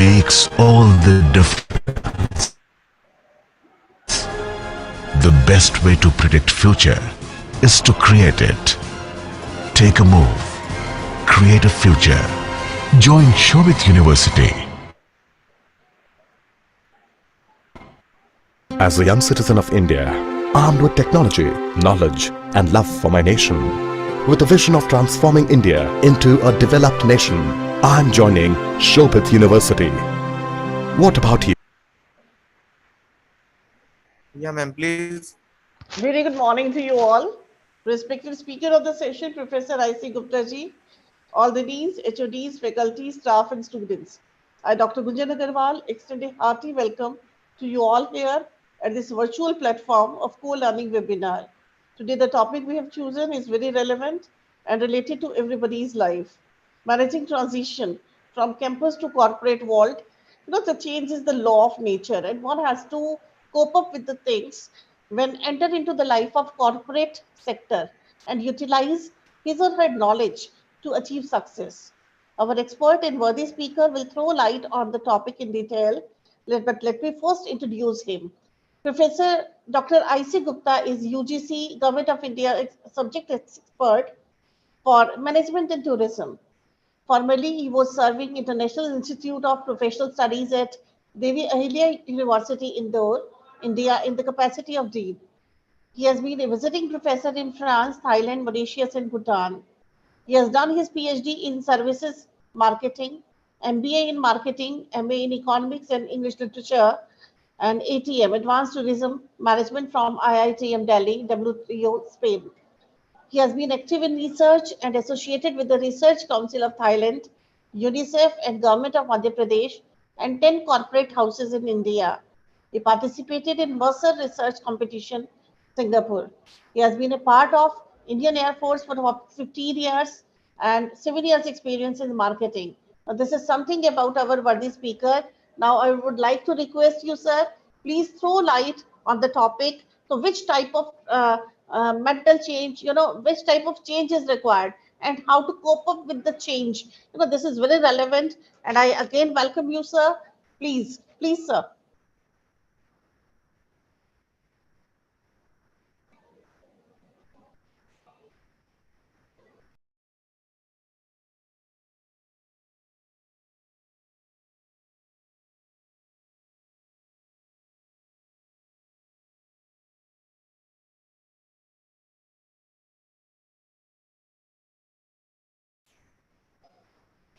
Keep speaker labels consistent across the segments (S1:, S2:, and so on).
S1: makes all the difference. The best way to predict future is to create it. Take a move. Create a future. Join Shobit University.
S2: As a young citizen of India, armed with technology, knowledge and love for my nation, with a vision of transforming India into a developed nation, I am joining Shobit University. What about you?
S3: Yeah, ma'am, please.
S4: Very good morning to you all. Respected speaker of the session, Professor I.C. Gupta ji, all the deans, HODs, faculty, staff and students. I, Dr. Gunjan Agarwal, extend a hearty welcome to you all here at this virtual platform of co-learning webinar. Today, the topic we have chosen is very relevant and related to everybody's life. Managing transition from campus to corporate world. The change is the law of nature and one has to cope up with the things when enter into the life of corporate sector and utilize his or her knowledge to achieve success. Our expert and worthy speaker will throw light on the topic in detail, but let me first introduce him. Professor Dr. I.C. Gupta is UGC Government of India subject expert for management and tourism. Formerly, he was serving International Institute of Professional Studies at Devi Ahilya University, Indore, India, in the capacity of Dean. He has been a visiting professor in France, Thailand, Mauritius, and Bhutan. He has done his PhD in services marketing, MBA in marketing, MA in economics and English literature, and ATM, Advanced Tourism Management from IITM Delhi, W3O, Spain. He has been active in research and associated with the Research Council of Thailand, UNICEF, and Government of Madhya Pradesh, and 10 corporate houses in India. He participated in Mercer Research Competition, Singapore. He has been a part of Indian Air Force for about 15 years and 7 years experience in marketing. Now, this is something about our worthy speaker. Now, I would like to request you, sir, please throw light on the topic. So, which type of mental change, which type of change is required and how to cope up with the change. This is very relevant. And I again welcome you, sir. Please, sir.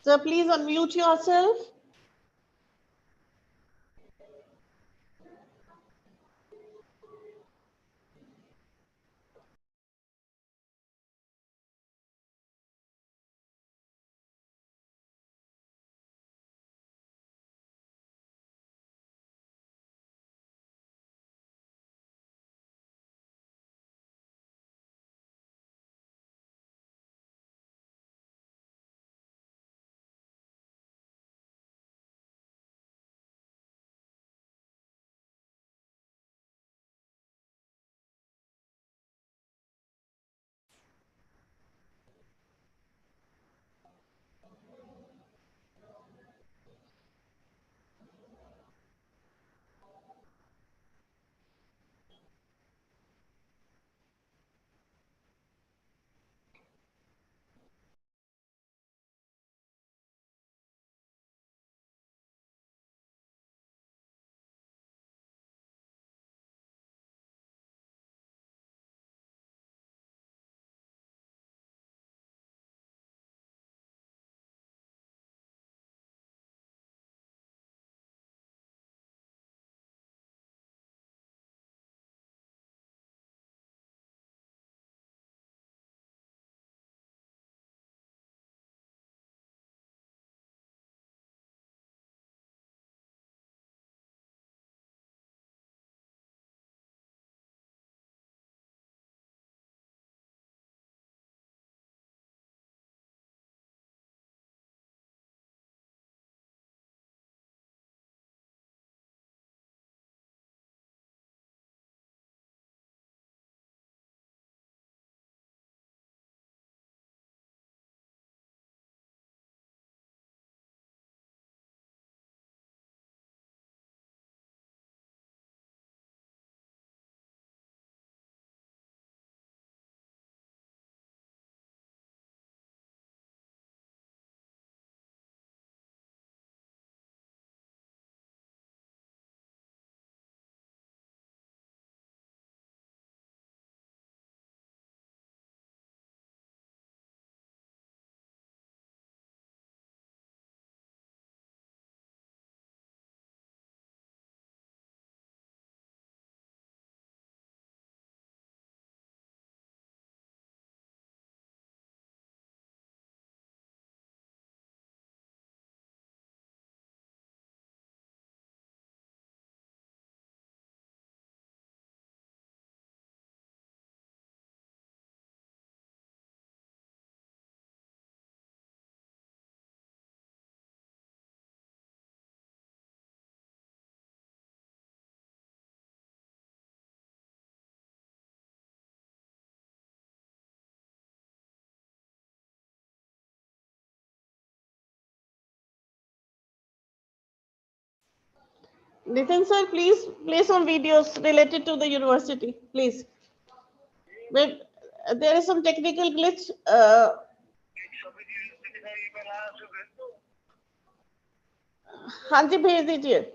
S4: Sir, please unmute yourself. Nitin sir, please play some videos related to the university, please. Wait, there is some technical glitch. हाँ जी भेज दीजिए.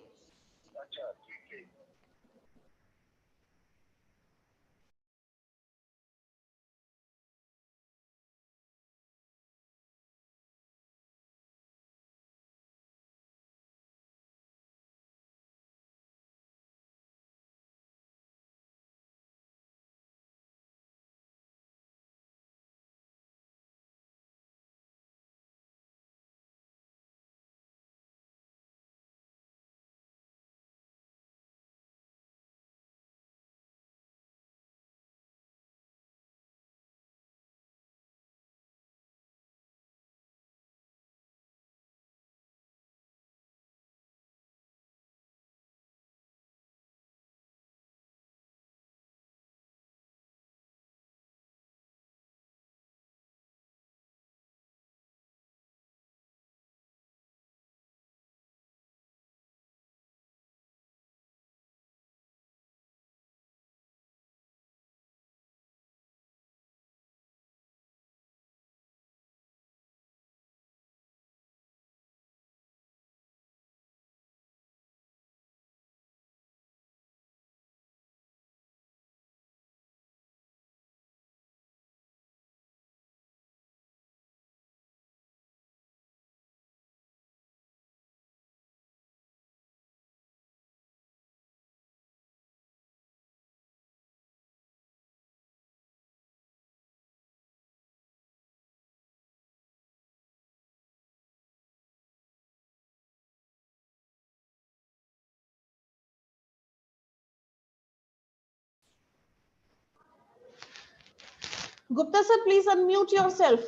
S4: Gupta sir, please unmute yourself.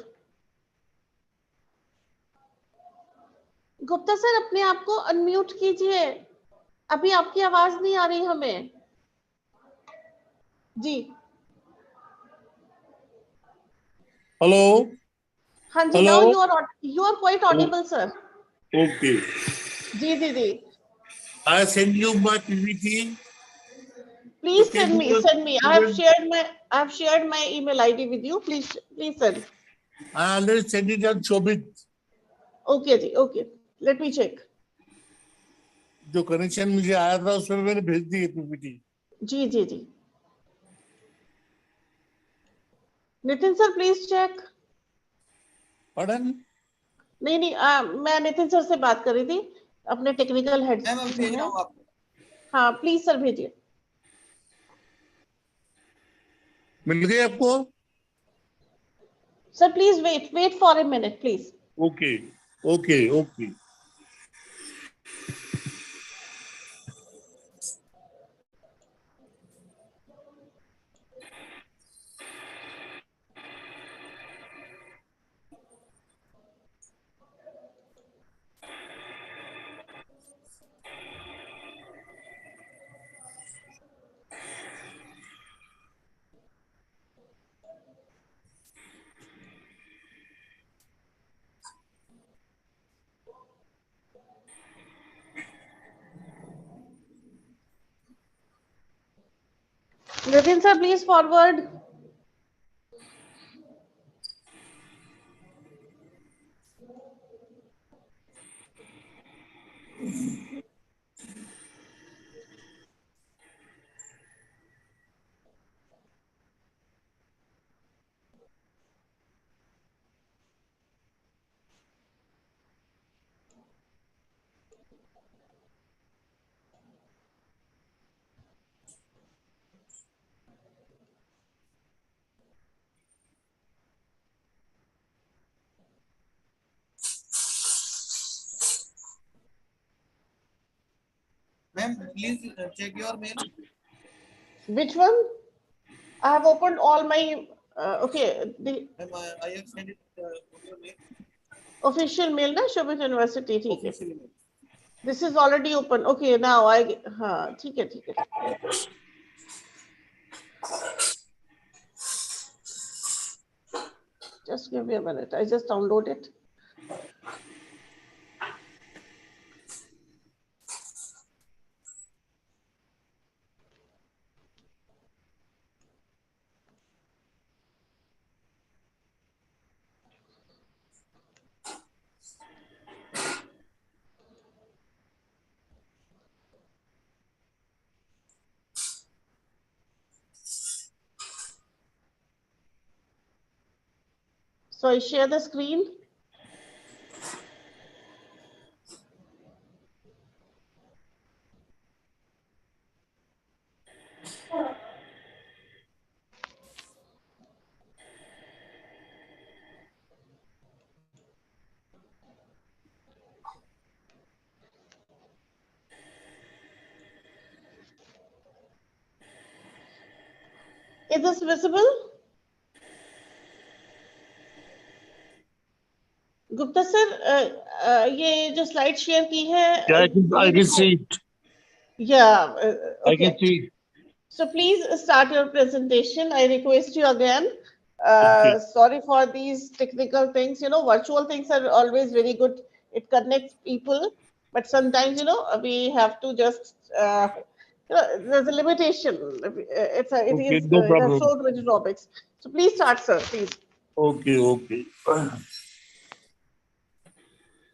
S4: Gupta sir अपने आप को unmute कीजिए. अभी आपकी आवाज नहीं आ रही हमें. जी.
S5: Hello.
S4: हाँ जी.
S5: Hello.
S4: Now you are quite audible, sir.
S5: Okay.
S4: जी जी जी.
S5: I send you my PPT.
S4: Please
S5: So can
S4: send me. I have shared my email ID with you. Please send.
S5: I already send it on Shobit.
S4: Okay जी. Okay. Let me check.
S5: जो connection मुझे आया था उसमें मैंने भेज दी है PPT.
S4: जी जी जी. Nitin sir please check.
S5: Pardon?
S4: नहीं मैं नितिन सर से बात कर रही थी. अपने टेक्निकल हेड जो है. हाँ प्लीज सर भेजिए.
S5: मिल गए आपको?
S4: Sir, please wait for a minute, please.
S5: Okay.
S4: Nitin sir, please forward.
S3: Ma'am, please check your mail.
S4: Which one? I have opened all my. Okay, the
S3: Ma'am, I have sent it on your mail.
S4: official mail ना शोभित university. ठीक है.
S3: Official mail.
S4: This is already open. Okay, now हाँ ठीक है. Just give me a minute. I just download it. So I share the screen. Is this visible? Gupta sir ये जो slide share की है
S5: Yeah, I can see it.
S4: Yeah,
S5: I can
S4: okay.
S5: see it.
S4: So please start your presentation. I request you again.
S5: Okay.
S4: Sorry for these technical things. You know, virtual things are always very good. It connects people, but sometimes we have to just there's a limitation.
S5: Okay, no
S4: It has
S5: problem.
S4: so many topics. So please start, sir. Please.
S5: Okay.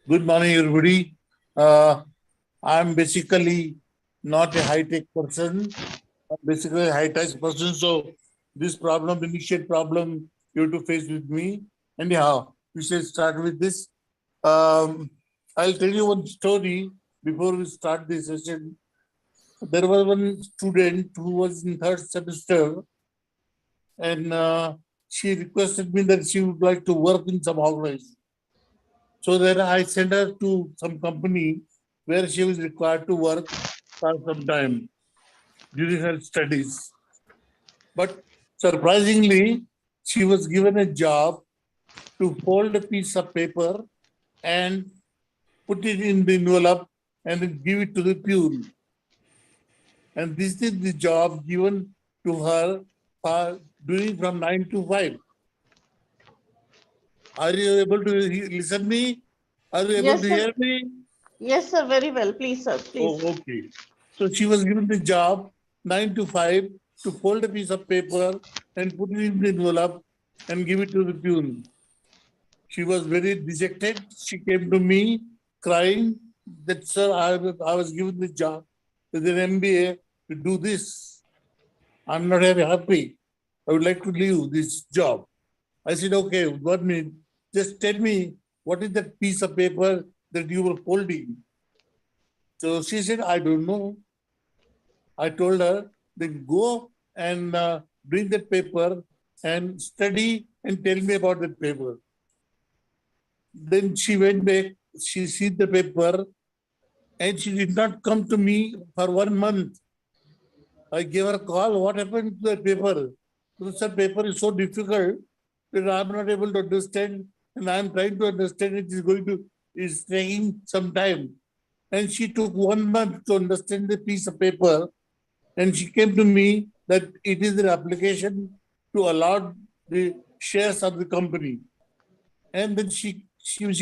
S5: Good morning, everybody. I'm basically not a high-tech person. I'm basically a high-tech person. So this problem, initiate problem, you have to face with me. Anyhow, we should start with this. I'll tell you one story before we start this session. There was one student who was in third semester, and she requested me that she would like to work in some organization. So then I sent her to some company where she was required to work for some time during her studies. But surprisingly, she was given a job to fold a piece of paper and put it in the envelope and then give it to the peon. And this is the job given to her for doing from 9 to 5. Are you able to listen me? Are you able
S4: Yes,
S5: to
S4: sir.
S5: hear me?
S4: Yes, sir. Very well. Please, sir. Please.
S5: Oh, okay. So she was given the job 9 to 5 to fold a piece of paper and put it in the envelope and give it to the peon. She was very dejected. She came to me crying that, sir, I was given the job with an MBA to do this. I'm not very happy. I would like to leave this job. I said, okay, 1 minute. Just tell me, what is that piece of paper that you were folding? So she said, I don't know. I told her, then go and bring that paper and study and tell me about that paper. Then she went back, she see the paper, and she did not come to me for 1 month. I gave her a call. What happened to the paper? Sir, paper is so difficult that I'm not able to understand, and I'm trying to understand it is taking some time. And she took 1 month to understand the piece of paper, and she came to me that it is an application to allot the shares of the company. And then she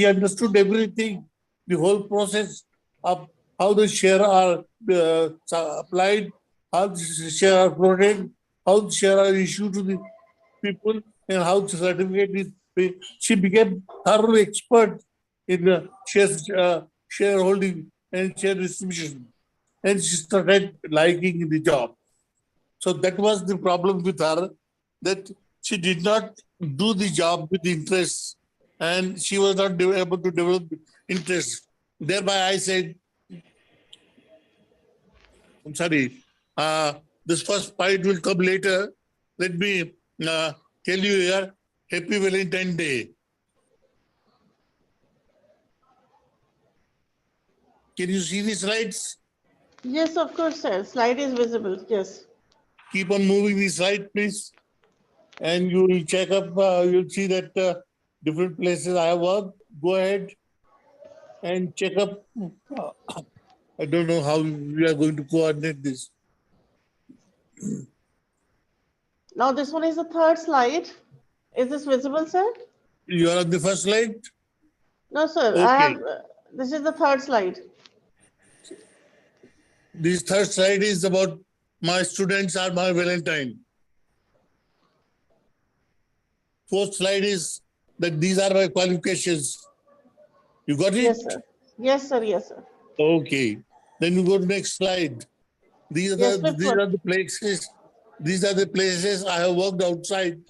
S5: understood everything, the whole process of how the share are applied, how the share are floated, how the share are issued to the people, and how the certificate is paid. She became thorough expert in the shareholding and share distribution, and she started liking the job. So that was the problem with her, that she did not do the job with interest, and she was not able to develop interest. Thereby, I said, I'm sorry, this first point will come later. Let me tell you here, Happy Valentine Day. Can you see the slides?
S4: Yes, of course, sir. Slide is visible. Yes.
S5: Keep on moving the slide, please. And you will check up, you'll see that different places I have worked. Go ahead and check up. I don't know how we are going to coordinate this.
S4: Now this one is the third slide. Is this visible, sir?
S5: You are on the first slide?
S4: No, sir.
S5: Okay.
S4: I have. This is the third slide.
S5: This third slide is about my students are my Valentine. Fourth slide is that these are my qualifications. You got it?
S4: Yes, sir. Yes, sir. Yes, sir.
S5: Okay. Then you go to next slide. These are
S4: Yes,
S5: these are the places. These are the places I have worked outside.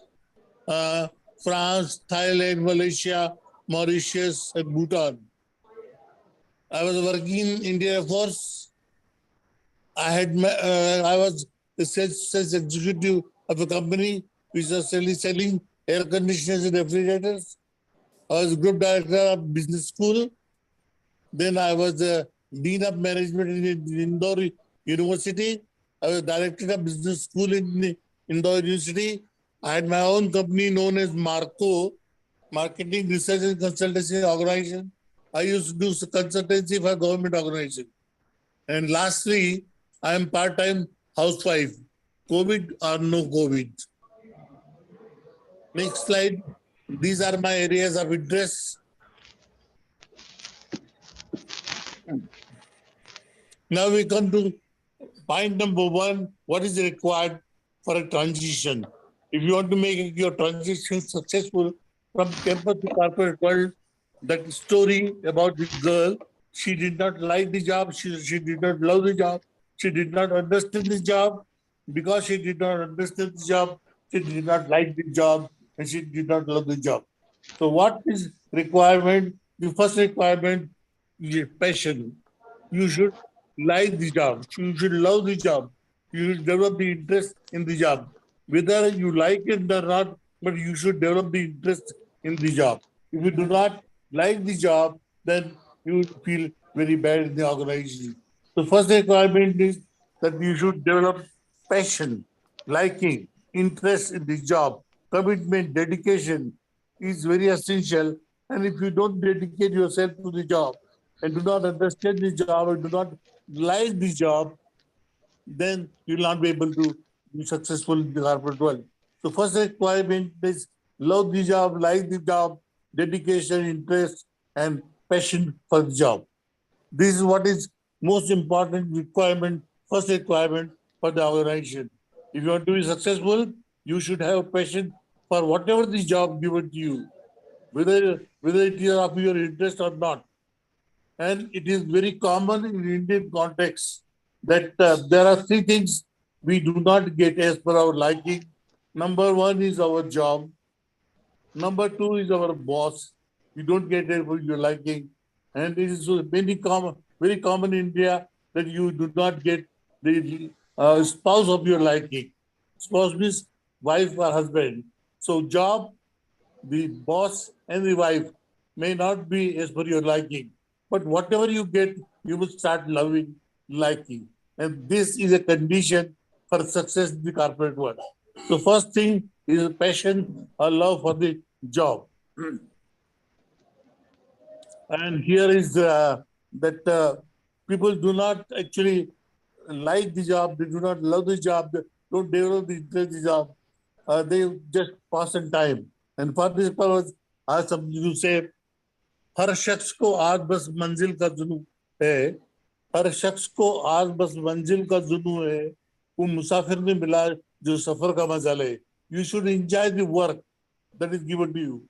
S5: France, Thailand, Malaysia, Mauritius, and Bhutan. I was working in Indian Air Force. I was the sales executive of a company which was selling air conditioners and refrigerators. I was group director of business school. Then I was the dean of management in Indore University. I was director of business school in Indore University. I had my own company known as Marco, Marketing Research and Consultancy Organization. I used to do consultancy for government organization. And lastly, I am part-time housewife, COVID or no COVID. Next slide. These are my areas of interest. Now we come to point number one, what is required for a transition? If you want to make your transition successful from campus to corporate world, that story about the girl, she did not like the job, she did not love the job, she did not understand the job. Because she did not understand the job, she did not like the job, and she did not love the job. So what is requirement? The first requirement is passion. You should like the job. You should love the job. You should develop the interest in the job. Whether you like it or not, but you should develop the interest in the job. If you do not like the job, then you will feel very bad in the organization. The first requirement is that you should develop passion, liking, interest in the job, commitment, dedication is very essential. And if you don't dedicate yourself to the job and do not understand the job and do not like the job, then you will not be able to be successful in the corporate world. So first requirement is love the job, like the job, dedication, interest, and passion for the job. This is what is most important requirement, first requirement for the organization. If you want to be successful, you should have passion for whatever the job given to you, whether it is of your interest or not. And it is very common in Indian context that there are three things we do not get as per our liking. Number one is our job. Number two is our boss. You don't get it for your liking. And it is very common in India that you do not get the spouse of your liking. Spouse means wife or husband. So job, the boss and the wife may not be as per your liking. But whatever you get, you will start loving, liking. And this is a condition for success in the corporate world. So first thing is passion or love for the job. And here is that people do not actually like the job, they do not love the job, they don't develop the interest in the job. They just pass in time. And for this purpose, I have something to say. हर शख्स को आज बस मंजिल का जुनून है, हर शख्स को आज बस मंजिल का जुनून है, वो मुसाफिर ने मिला जो सफर का मजा ले. You should enjoy the work that is given to you.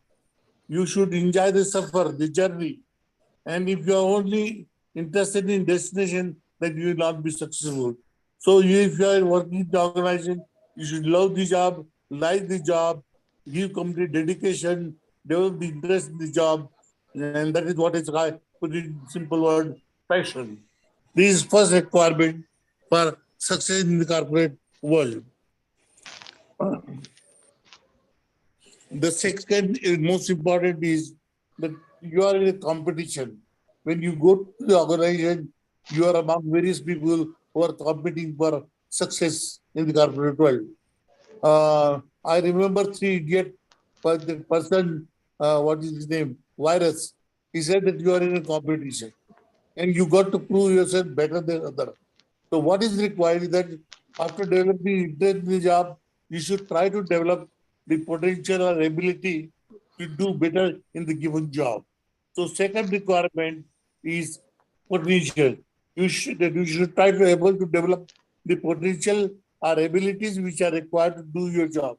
S5: You should enjoy the suffer, the journey. And if you are only interested in destination, then you will not be successful. So if you are working in the organization, you should love the job, like the job, give complete dedication, develop the interest in the job. And that is what is called, put it in simple word, passion. This is first requirement for success in the corporate world. The second is most important is that you are in a competition. When you go to the organization, you are among various people who are competing for success in the corporate world. I remember 3 Idiot, but the person, what is his name? Virus. He said that you are in a competition and you got to prove yourself better than other. So what is required is that after developing interest in the job, you should try to develop the potential or ability to do better in the given job. So second requirement is potential. You should try to able to develop the potential or abilities which are required to do your job.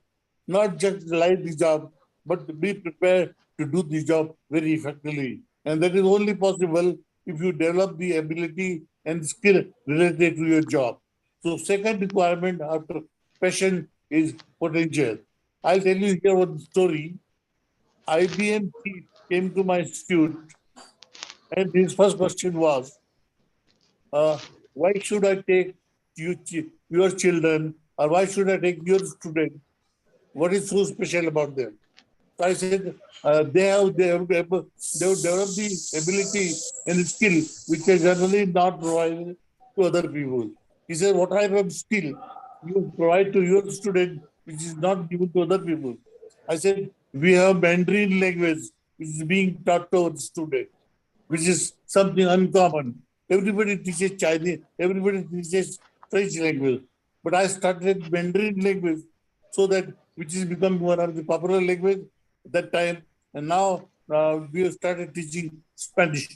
S5: Not just like the job, but to be prepared to do the job very effectively. And that is only possible if you develop the ability and skill related to your job. So second requirement after passion is potential. I'll tell you here one story. IBM chief came to my institute, and his first question was, why should I take your children, or why should I take your student? What is so special about them? So I said, they have developed the ability and skill which are generally not provided to other people. He said, what type of skill you provide to your student which is not given to other people? I said, we have Mandarin language which is being taught to our student, which is something uncommon. Everybody teaches Chinese, everybody teaches French language. But I started Mandarin language so that which is become one of the popular language at that time. And now we have started teaching Spanish.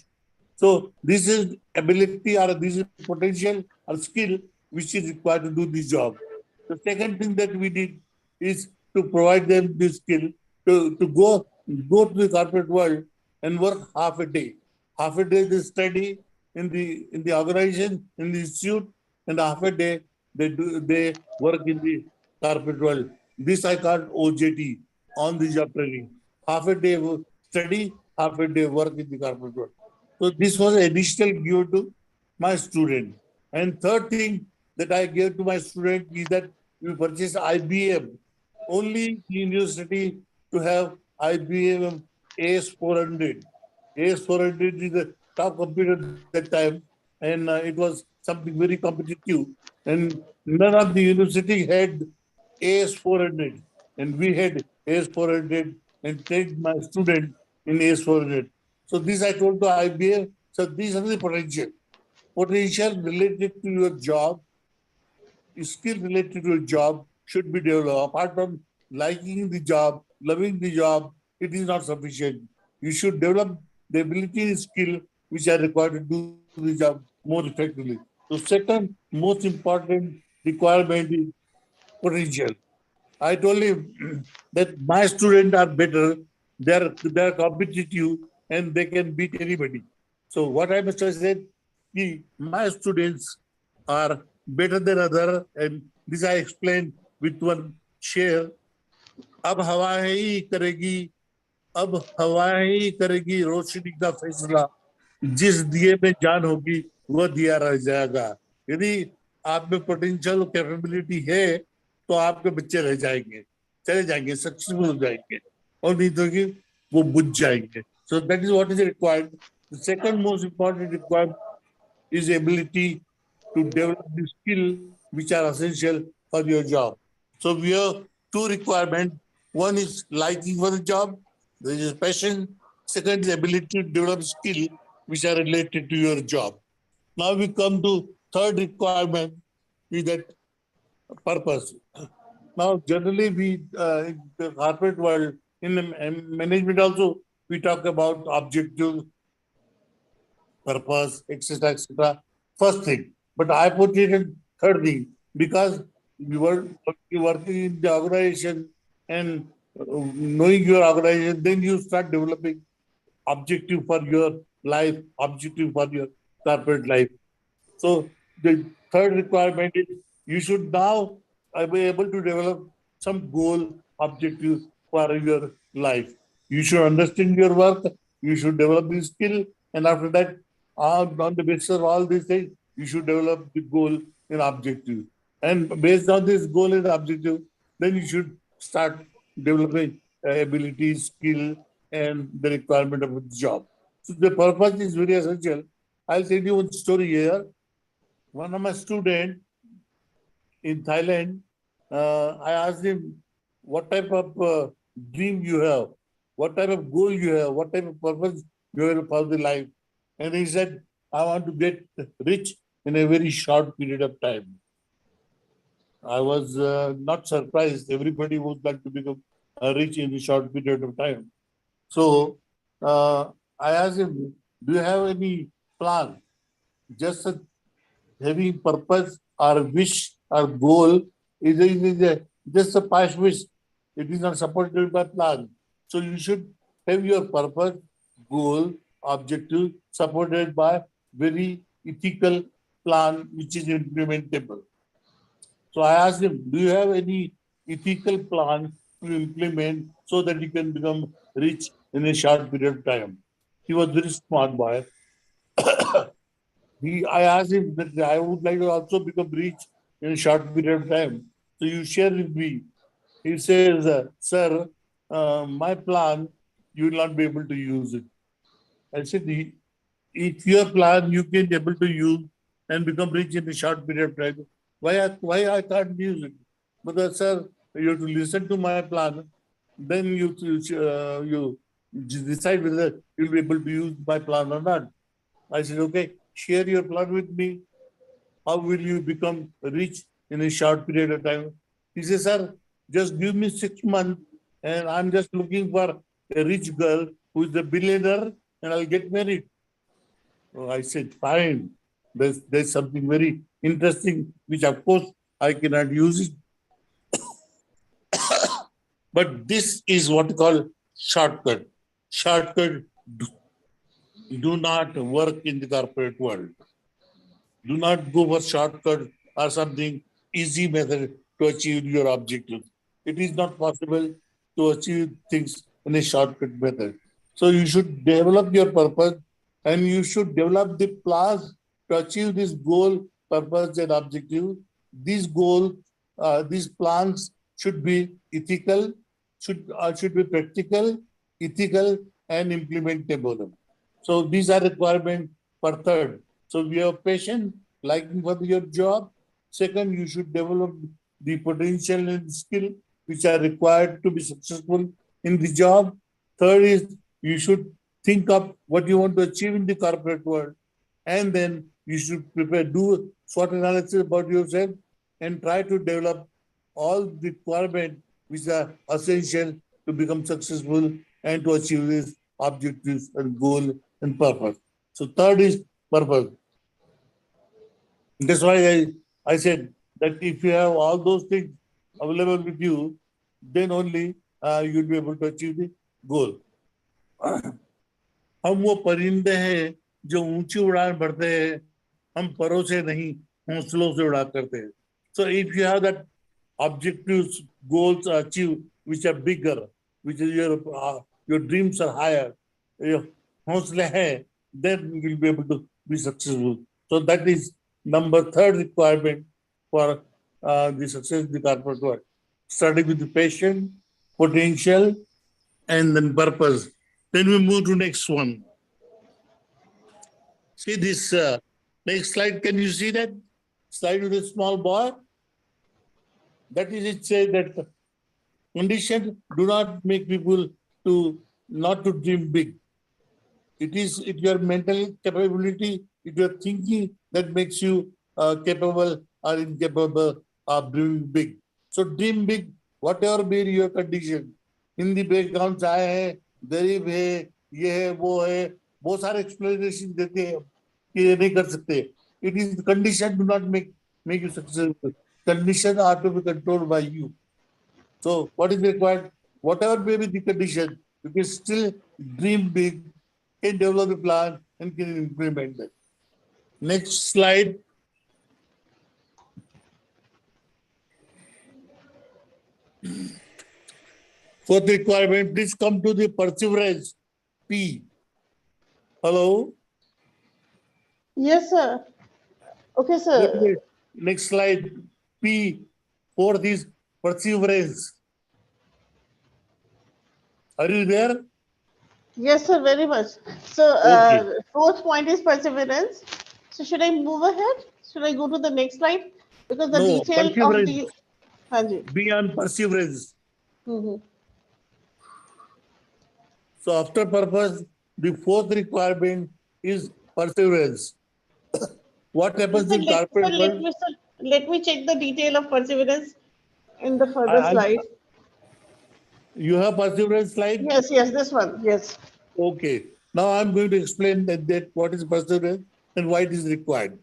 S5: So this is ability or this is potential or skill which is required to do this job. The second thing that we did is to provide them this skill to go to the corporate world and work half a day. Half a day they study in the organization, in the institute, and half a day they work in the corporate world. This I call OJT, on the job training. Half a day study, half a day work in the corporate world. So this was additional given to my student. And third thing that I gave to my student is that we purchase IBM. Only the university to have IBM AS400. AS400 is the top computer at that time, and it was something very competitive. And none of the university had AS400, and we had AS400 and trained my student in AS400. So this I told to IBM. So these are the potential related to your job, skill related to your job should be developed. Apart from liking the job, loving the job, it is not sufficient. You should develop the ability and skill which are required to do the job more effectively. So second most important requirement is potential. I told him that my students are better, they're competitive, and they can beat anybody. So what I must have said, my students are better than other, and this I explained with one share. अब हवा ही करेगी अब हवा ही करेगी रोशनी का फैसला जिस दिए में जान होगी वह दिया रह जाएगा यदि आप में पोटेंशियल कैपेबिलिटी है तो आपके बच्चे रह जाएंगे चले जाएंगे सक्सेसफुल हो जाएंगे और नहीं तो कि वो बुझ जाएंगे so that is what is required the second most important requirement is ability to develop the skill which are essential for your job. So we have two requirements. One is liking for the job, there is passion. Second is ability to develop skill which are related to your job. Now we come to third requirement is that purpose. Now generally we in the corporate world, in the management also, we talk about objective, purpose, etc., etc. First thing, but I put it in third thing because you were working in the organization and knowing your organization, then you start developing objective for your life, objective for your corporate life. So the third requirement is you should now be able to develop some goal objective for your life. You should understand your work. You should develop the skill, and after that, on the basis of all these things, you should develop the goal and objective. And based on this goal and objective, then you should start developing ability, skill, and the requirement of the job. So the purpose is very essential. I'll tell you one story here. One of my students in Thailand, I asked him, what type of dream you have? What type of goal you have? What type of purpose you have for the life? And he said, I want to get rich in a very short period of time. I was not surprised. Everybody would like to become rich in a short period of time. So I asked him, do you have any plan? Just having purpose or wish or goal is just a past wish. It is not supported by plan. So you should have your purpose, goal, objective supported by very ethical plan which is implementable. So I asked him, do you have any ethical plan to implement so that you can become rich in a short period of time. He was very smart boy. I asked him that I would like to also become rich in a short period of time. So you share with me. He says, sir, my plan, you will not be able to use it. I said, if your plan you can be able to use and become rich in a short period of time, why I can't use it? But sir, you have to listen to my plan. Then you decide whether you'll be able to use my plan or not. I said, okay, share your plan with me. How will you become rich in a short period of time? He says, sir, just give me 6 months and I'm just looking for a rich girl who is a billionaire and I'll get married. So I said, fine. There's something very interesting, which of course I cannot use it. But this is what we call shortcut. Shortcut do not work in the corporate world. Do not go for shortcut or something easy method to achieve your objective. It is not possible to achieve things in a shortcut method. So you should develop your purpose and you should develop the plans to achieve this goal, purpose, and objective. These goals, these plans should be ethical, should be practical, ethical, and implementable. So these are requirements for third. So we have passion, liking for your job. Second, you should develop the potential and skill which are required to be successful in the job. Third is you should think of what you want to achieve in the corporate world. And then you should do SWOT analysis about yourself and try to develop all the requirements which are essential to become successful and to achieve these objectives and goal and purpose. So third is purpose. That's why I said that if you have all those things available with you, then only you'll be able to achieve the goal. हम वो परिंदे हैं जो ऊंची उड़ान भरते हैं, हम परों से नहीं हौसलों से उड़ा करते हैं. So if you have that objectives, goals are achieved which are bigger, which is your dreams are higher, your हौसले हैं, then you will be able to be successful. So that is number third requirement for the success in the corporate world. Starting with the passion, potential, and then purpose. Then we move to next one. See this next slide. Can you see that slide with a small boy? That is, it says that conditions do not make people to not to dream big. It is your mental capability, it's your thinking that makes you capable or incapable of dreaming big. So dream big, whatever be your condition. Hindi background से आए हैं, गरीब है, ये है, वो है, बहुत सारे एक्सप्लेनेशन देते हैं कि ये नहीं कर सकते. It is condition do not make you successful. Condition are to be controlled by you. So what is required? Whatever may be the condition, you can still dream big, can develop a plan and can implement it. Next slide. Fourth requirement, please come to the perseverance. P. Hello?
S4: Yes, sir. Okay, sir.
S5: Next slide. P. Fourth is perseverance. Are you there?
S4: Yes, sir, very much. So,
S5: Okay.
S4: fourth point is perseverance. So, should I move ahead? Should I go to the next slide? Because the
S5: No,
S4: detail of the...
S5: perseverance.
S4: Hanji.
S5: Beyond perseverance.
S4: Mm-hmm.
S5: So after purpose, the fourth requirement is perseverance. What happens in corporate world?
S4: Let me check the detail of perseverance in the further slide.
S5: You have perseverance slide?
S4: Yes, this one. Yes.
S5: Okay. Now I'm going to explain that what is perseverance and why it is required.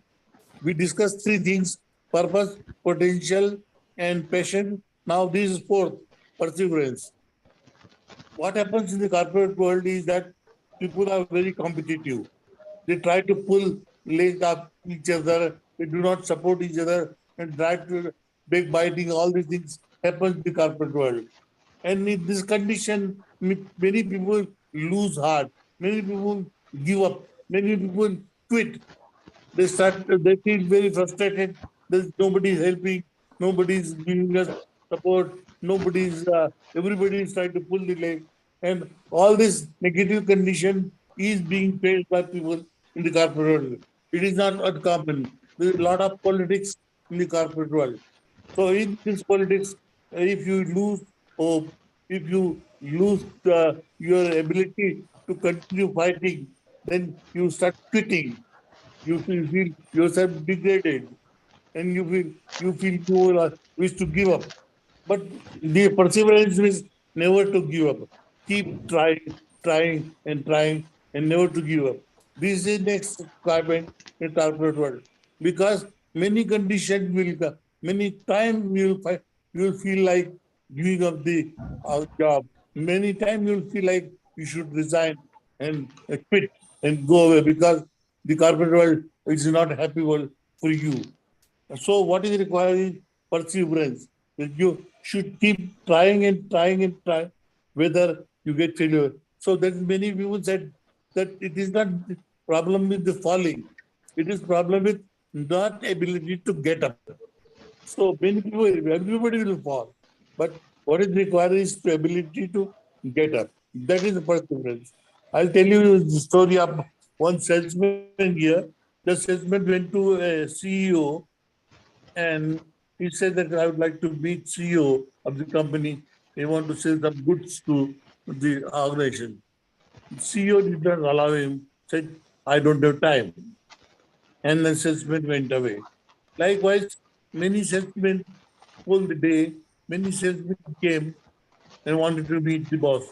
S5: We discussed three things: purpose, potential, and passion. Now this is fourth, perseverance. What happens in the corporate world is that people are very competitive. They try to pull leg up each other. They do not support each other and try to backbiting. All these things happen in the corporate world. And in this condition, many people lose heart. Many people give up. Many people quit. They feel very frustrated. There's nobody is helping. Nobody is giving us support. Everybody is trying to pull the leg. And all this negative condition is being faced by people in the corporate world. It is not uncommon. There is a lot of politics in the corporate world. So in this politics, if you lose hope, if you lose your ability to continue fighting, then you start quitting. You feel yourself degraded, and you feel you wish to give up. But the perseverance is never to give up. Keep trying, and never to give up. This is the next requirement in corporate world, because many conditions will come. Many times you will feel like giving up the job. Many times you will feel like you should resign and quit and go away, because the corporate world is not happy world for you. So what is required is perseverance. You should keep trying, whether you get failure. So that many people said that it is not problem with the falling. It is problem with not ability to get up. So many people, everybody will fall. But what is required is the ability to get up. That is the perseverance. I'll tell you the story of one salesman here. The salesman went to a CEO, and he said that I would like to meet CEO of the company. They want to sell some goods to the organization. CEO did not allow him, said, I don't have time. And the salesman went away. Likewise, many salesmen pulled the day, many salesmen came and wanted to meet the boss.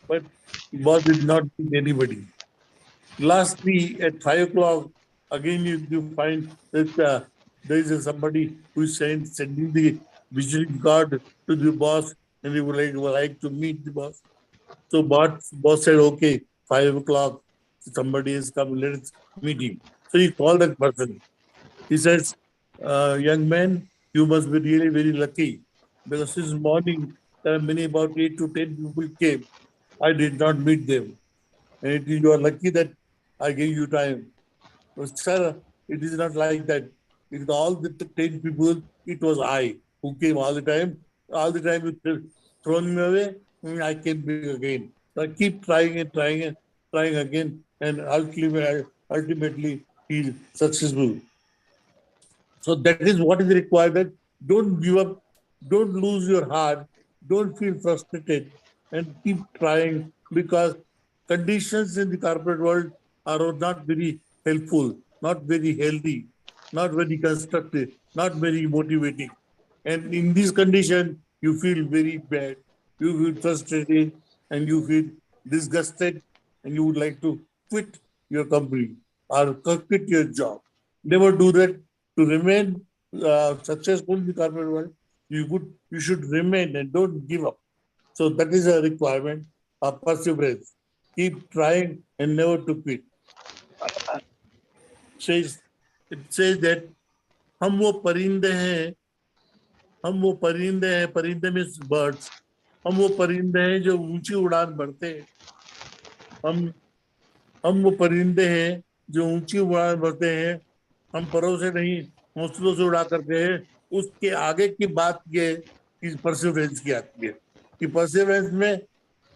S5: But the boss did not meet anybody. Lastly, at 5 o'clock, again you find that there is somebody who is sending the visiting card to the boss, and he would like to meet the boss. So boss said, okay, 5 o'clock, somebody has come, let's meet him. So he called that person. He says, young man, you must be really very lucky, because this morning there are many, about 8 to 10 people came. I did not meet them. And you are lucky that I gave you time. But sir, it is not like that. It is all the 10 people, it was I who came all the time. All the time you thrown me away, and I came back again. So I keep trying again, and ultimately he's successful. So that is what is required. That don't give up, don't lose your heart, don't feel frustrated, and keep trying, because conditions in the corporate world are not very helpful, not very healthy, not very constructive, not very motivating. And in this condition, you feel very bad, you feel frustrated, and you feel disgusted, and you would like to quit your company or quit your job. Never do that. To remain successful in the corporate world, you should remain and don't give up. So that is a requirement of perseverance. Keep trying and never to quit. Says it says that हम वो परिंदे हैं परिंदे means birds. हम वो परिंदे हैं जो ऊंची उड़ान भरते हैं. हम हम वो परिंदे हैं जो ऊंची उड़ान भरते हैं. हम परों से नहीं, हौसलों से उड़ा करते हैं. उसके आगे की बात ये कि परसिवरेंस की आती है, कि परसिवरेंस में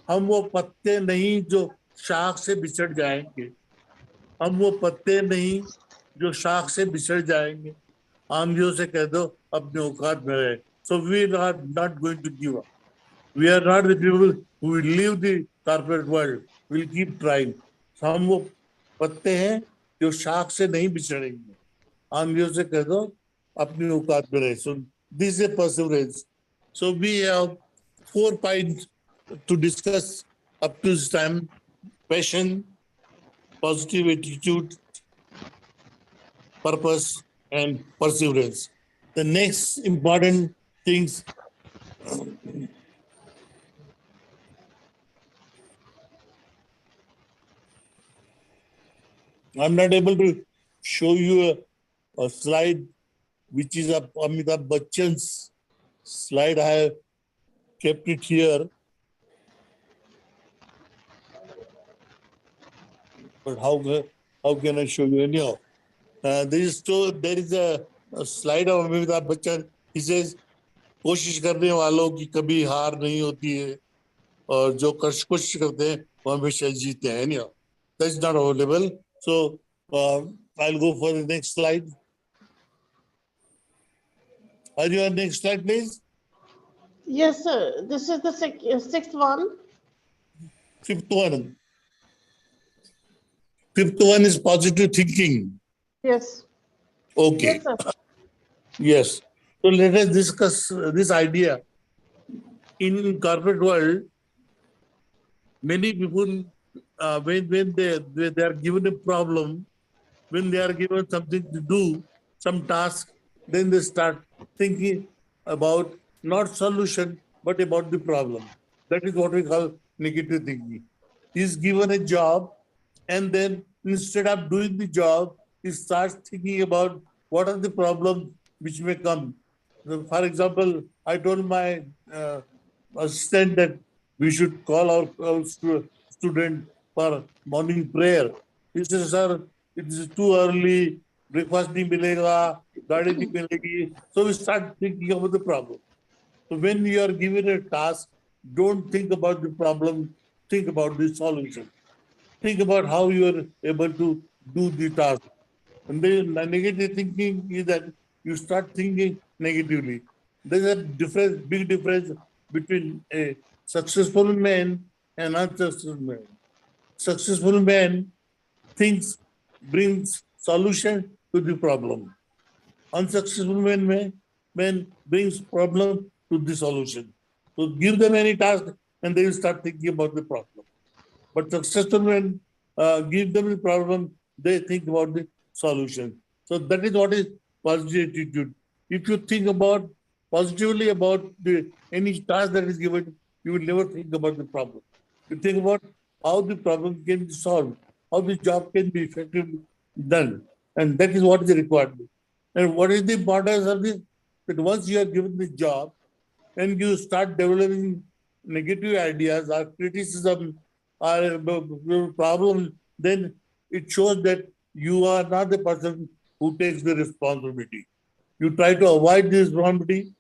S5: हम वो पत्ते नहीं जो शाख से बिछड़ जाएंगे. हम वो पत्ते नहीं जो शाख से बिछड़ जाएंगे. आंधियों से कह दो अपने औकात में रहे. So we are not going to give up. We are not the people who will leave the corporate world. We'll keep trying. हम वो पत्ते हैं जो शाख से नहीं बिछड़ेंगे. आंधियों से कह दो अपनी औकात में रहे. So this is a perseverance. So we have 4 points to discuss up to this time: passion, positive attitude, purpose, and perseverance. The next important things. I'm not able to show you a slide which is of Amitabh Bachchan's slide. I have kept it here. but how can I show you? Anyhow, there is a slide of Amitabh Bachchan. He says, कोशिश करने वालों की कभी हार नहीं होती है और जो कोशिश करते हैं वो हमेशा जीते हैं. Anyhow, that's not available. So I'll go for the next slide. Are you on next slide, please?
S4: Yes, sir. This is the sixth one.
S5: Fifth one. Fifth one is positive thinking.
S4: Yes.
S5: Okay.
S4: Yes, sir.
S5: Yes. So let us discuss this idea. In corporate world, many people, when they are given a problem, when they are given something to do, some task, then they start thinking about not solution, but about the problem. That is what we call negative thinking. He is given a job, and then instead of doing the job, he starts thinking about what are the problems which may come. So for example, I told my assistant that we should call our student for morning prayer. He says, sir, it is too early, breakfast nahi milega, gaadi nahi milegi. So we start thinking about the problem. So when you are given a task, don't think about the problem, think about the solution. Think about how you are able to do the task. And then the negative thinking is that you start thinking negatively. There's a difference, big difference between a successful man and unsuccessful man. Successful man thinks, brings solution to the problem. Unsuccessful man brings problem to the solution. So give them any task and they will start thinking about the problem. But successful men give them the problem, they think about the solution. So that is what is positive attitude. If you think about positively about any task that is given, you will never think about the problem. You think about how the problem can be solved, how the job can be effectively done. And that is what is required. And what is the importance of this? That once you are given the job and you start developing negative ideas or criticism or problems, then it shows that you are not the person who takes the responsibility. You try to avoid this responsibility,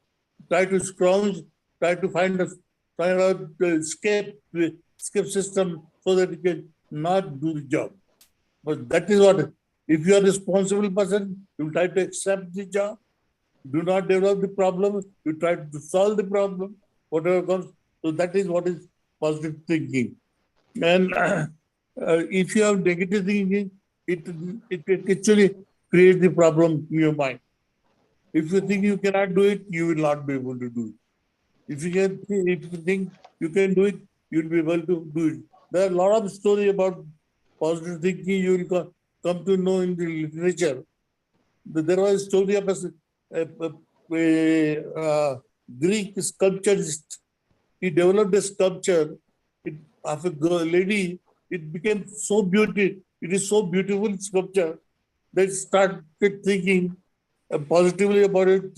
S5: try to scrounge, try to find out the escape system so that you can not do the job. But that is what, if you are a responsible person, you try to accept the job, do not develop the problem, you try to solve the problem, whatever comes. So that is what is positive thinking. And if you have negative thinking, it actually creates the problem in your mind. If you think you cannot do it, you will not be able to do it. If you think you can do it, you will be able to do it. There are a lot of stories about positive thinking you will come to know in the literature. There was a story of a Greek sculpturist. He developed a sculpture of a lady. It became so beautiful. It is so beautiful sculpture that started thinking positively about it,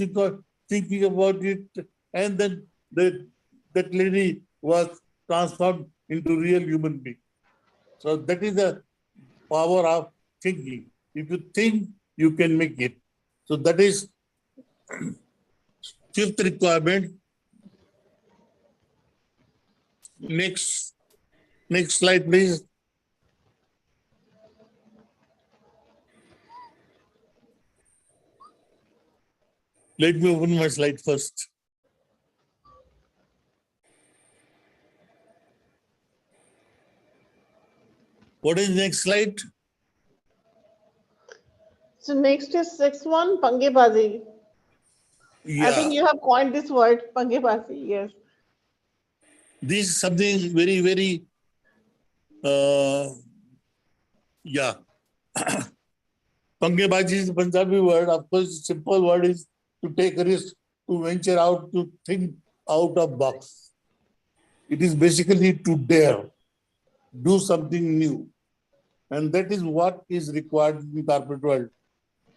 S5: thinking about it, and then that lady was transformed into real human being. So that is the power of thinking. If you think, you can make it. So that is fifth requirement. Next slide, please. Let me open my slide first. What is next slide?
S4: So next is sixth one, pangebazi.
S5: Yeah.
S4: I think you have coined this word, pangebazi. Yes.
S5: This is something very, very, yeah. Pangebazi is a Punjabi word. Of course, simple word is to take a risk, to venture out, to think out of box. It is basically to dare, do something new. And that is what is required in the corporate world.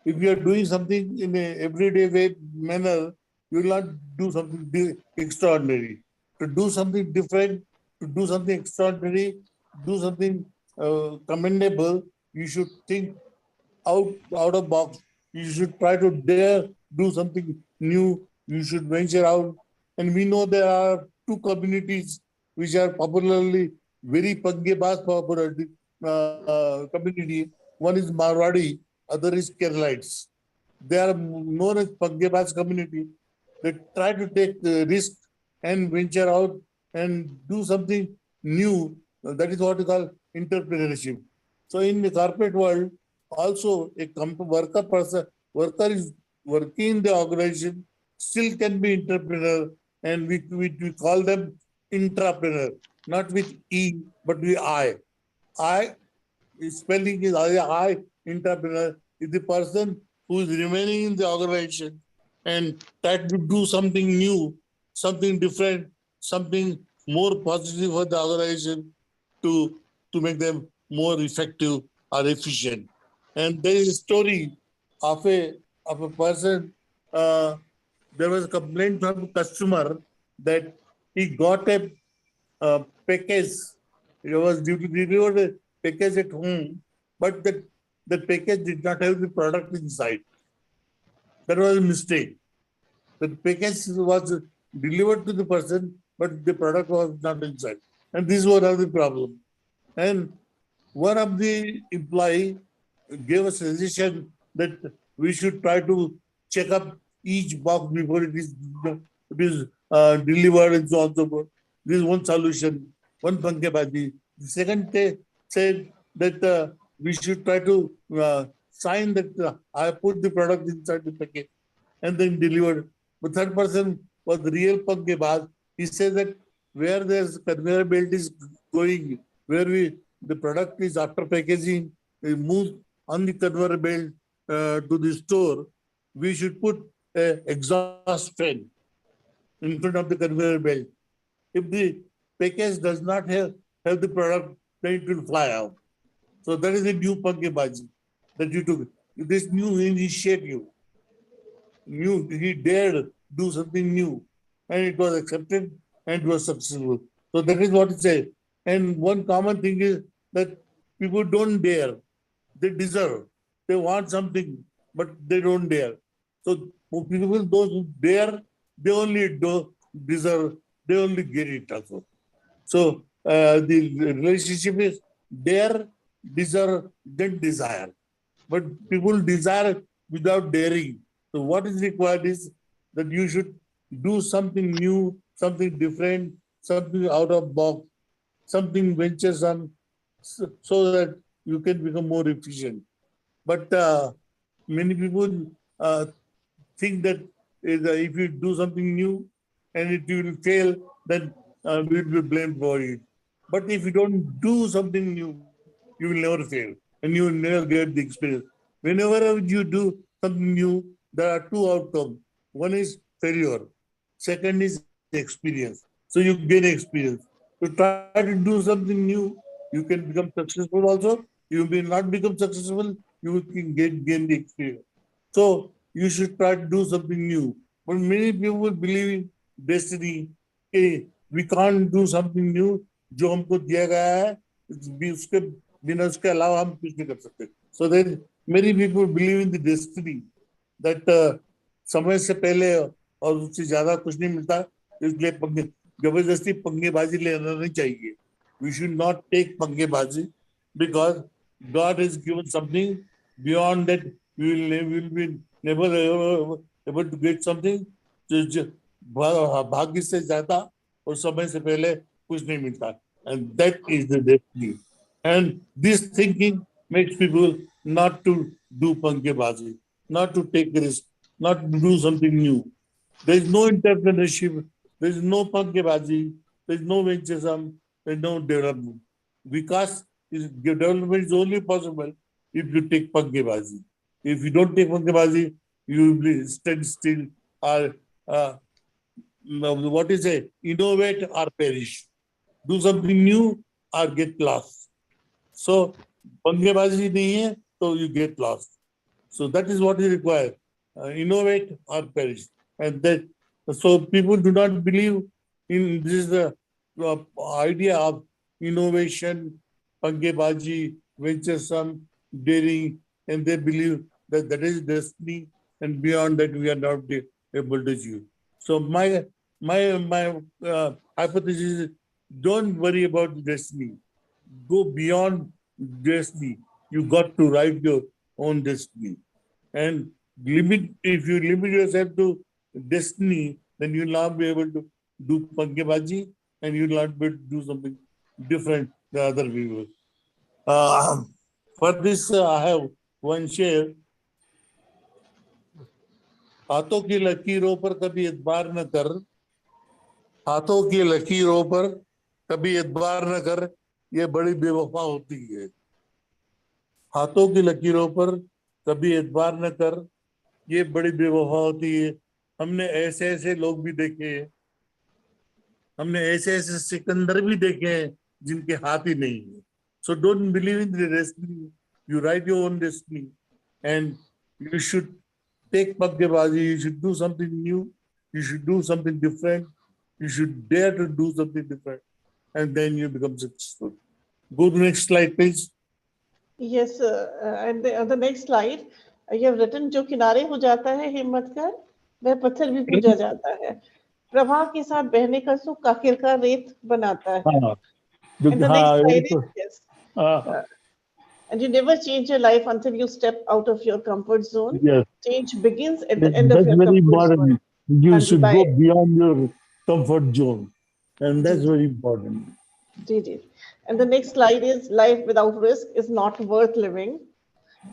S5: If you are doing something in an everyday manner, you will not do something extraordinary. To do something different, to do something extraordinary, do something commendable. You should think out of box. You should try to dare do something new. You should venture out. And we know there are two communities which are popularly very Pangebas popular community. One is Marwadi, other is Keralites. They are known as Pangebas community. They try to take risk and venture out and do something new. That is what we call entrepreneurship. So in the corporate world, also a worker is working in the organization, still can be entrepreneur, and we call them intrapreneur, not with E, but with I. I spelling is I, entrepreneur, is the person who is remaining in the organization and try to do something new, something different, something more positive for the organization to make them more effective or efficient. And there is a story of a person. Uh, there was a complaint from a customer that he got a package. It was due to deliver a package at home, but that package did not have the product inside. That was a mistake. The package was delivered to the person, but the product was not inside. And this was another problem. And one of the employee gave a suggestion that we should try to check up each box before it is delivered and so on and so forth. This is one solution, one pankebazi. The second said that we should try to sign that I put the product inside the packet and then delivered. But third person was the real pankebaz. He says that where there's conveyor belt is going, where the product is after packaging, we move on the conveyor belt to the store, we should put an exhaust fan in front of the conveyor belt. If the package does not have the product, then it will fly out. So that is a new pankebazi that you took. This new initiative, he dared do something new, and it was accepted and it was successful. So that is what it says. And one common thing is that people don't dare. They deserve. They want something, but they don't dare. So people, those who dare, they only do deserve. They only get it also. So the relationship is dare, deserve, then desire. But people desire without daring. So what is required is that you should do something new, something different, something out of box, something venturesome, so that you can become more efficient. But many people think that if you do something new and it will fail, then we will be blamed for it. But if you don't do something new, you will never fail and you will never get the experience. Whenever you do something new, there are two outcomes. One is failure. Second is experience. So you gain experience. To try to do something new, you can become successful also. You may not become successful, you can gain the experience. So you should try to do something new. But many people believe in destiny. Hey, we can't do something new. जो हमको दिया गया है, उसके बिना उसके अलावा हम कुछ नहीं कर सकते. So then many people believe in the destiny that समय से पहले और उससे ज्यादा कुछ नहीं मिलता, इसलिए जबरदस्ती पंगेबाजी लेना नहीं चाहिए. We should not take पंगेबाजी because God has given something beyond that. We will be never able to get something. भाग्य से ज्यादा और समय से पहले कुछ नहीं मिलता. And that is the destiny. And this thinking makes people not to do pankebazi, not to take risk, not to do something new. There is no entrepreneurship, there is no pankebazi, there is no venturesome, there is no development. Because development is only possible if you take pankebazi. If you don't take pankebazi, you will be stand still or what is it? Innovate or perish. Do something new or get lost. So, पंगेबाजी नहीं है, so you get lost. So that is what is required. Innovate or perish. And that, so people do not believe in this idea of innovation pangebaji, venturesome, daring, and they believe that that is destiny, and beyond that we are not able to achieve. So my hypothesis is, don't worry about destiny. Go beyond destiny. You got to write your own destiny. And if you limit yourself to destiny, then you'll not be able to do pangebaji, and you'll not be able to do something different than other people. For this, I have one share. हाथों की लकीरों पर कभी एतबार न कर, हाथों की लकीरों पर कभी एतबार न कर, ये बड़ी बेवफा होती है. हाथों की लकीरों पर कभी एतबार न कर, ये बड़ी बेवफा होती है. हमने ऐसे ऐसे लोग भी देखे हैं, हमने ऐसे ऐसे सिकंदर भी देखे हैं जिनके हाथ ही नहीं है. So don't believe in the destiny. You write your own destiny, and you should take pakkebazi. You should do something new. You should do something different. You should dare to do something different, and then you become successful. Go to the next slide, please.
S4: Yes, and the next slide, you have written, जो किनारे हो जाता है हिम्मत कर, वह पत्थर भी पूजा जाता है. प्रवाह के साथ बहने का सुख आखिरकार रेत बनाता है. And the next slide is, yes. And you never change your life until you step out of your comfort zone.
S5: Yes.
S4: Change begins at the end of your comfort zone.
S5: You should go beyond your comfort zone, and that's very important.
S4: And the next slide is, life without risk is not worth living.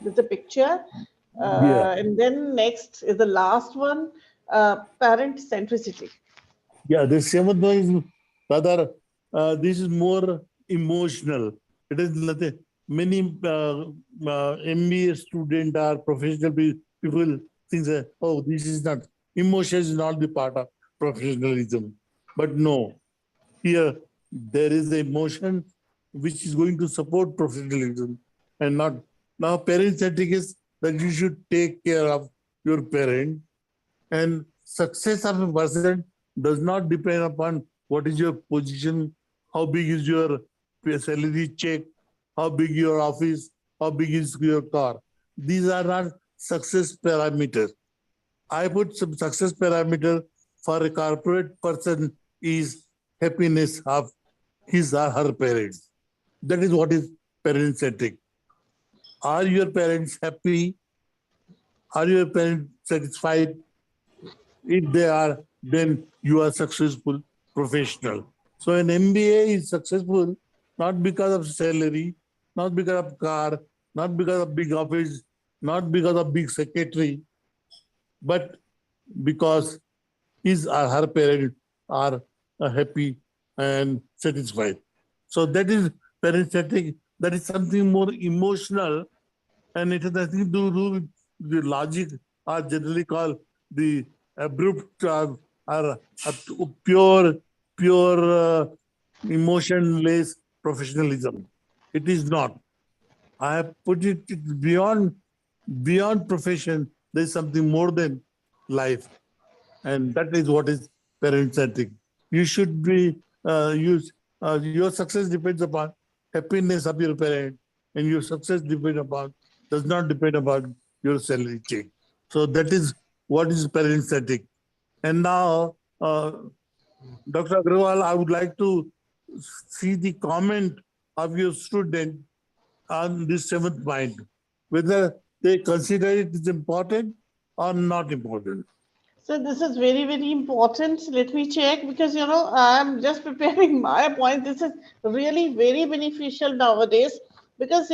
S4: There's a picture. And then next is the last one, parent centricity.
S5: Yeah, the seventh one is rather, this is more emotional. It is nothing. Many MBA student or professional people think that, oh, this is not, emotion is not the part of professionalism. But no, here there is the emotion which is going to support professionalism, and not. Now parent-centric is that you should take care of your parent, and success of a person does not depend upon what is your position, how big is your salary check, how big your office, how big is your car. These are not success parameters. I put some success parameter for a corporate person is happiness of his or her parents. That is what is parent-centric. Are your parents happy? Are your parents satisfied? If they are, then you are successful professional. So an MBA is successful not because of salary, not because of car, not because of big office, not because of big secretary, but because his or her parents are happy and satisfied. So that is parent-centric. That is something more emotional, and it has nothing to do with the logic, or generally called the abrupt or pure emotionless professionalism. It is not. I have put it beyond profession. There is something more than life, and that is what is parent-centric. You should be your success depends upon happiness of your parent, and your success does not depend upon your salary check. So that is what is parent-centric. And now, Dr. Agrawal, I would like to see the comment of your student on this seventh point, whether they consider it is important or not important.
S4: So this is very, very important. Let me check, because, I'm just preparing my point. This is really very beneficial nowadays, because,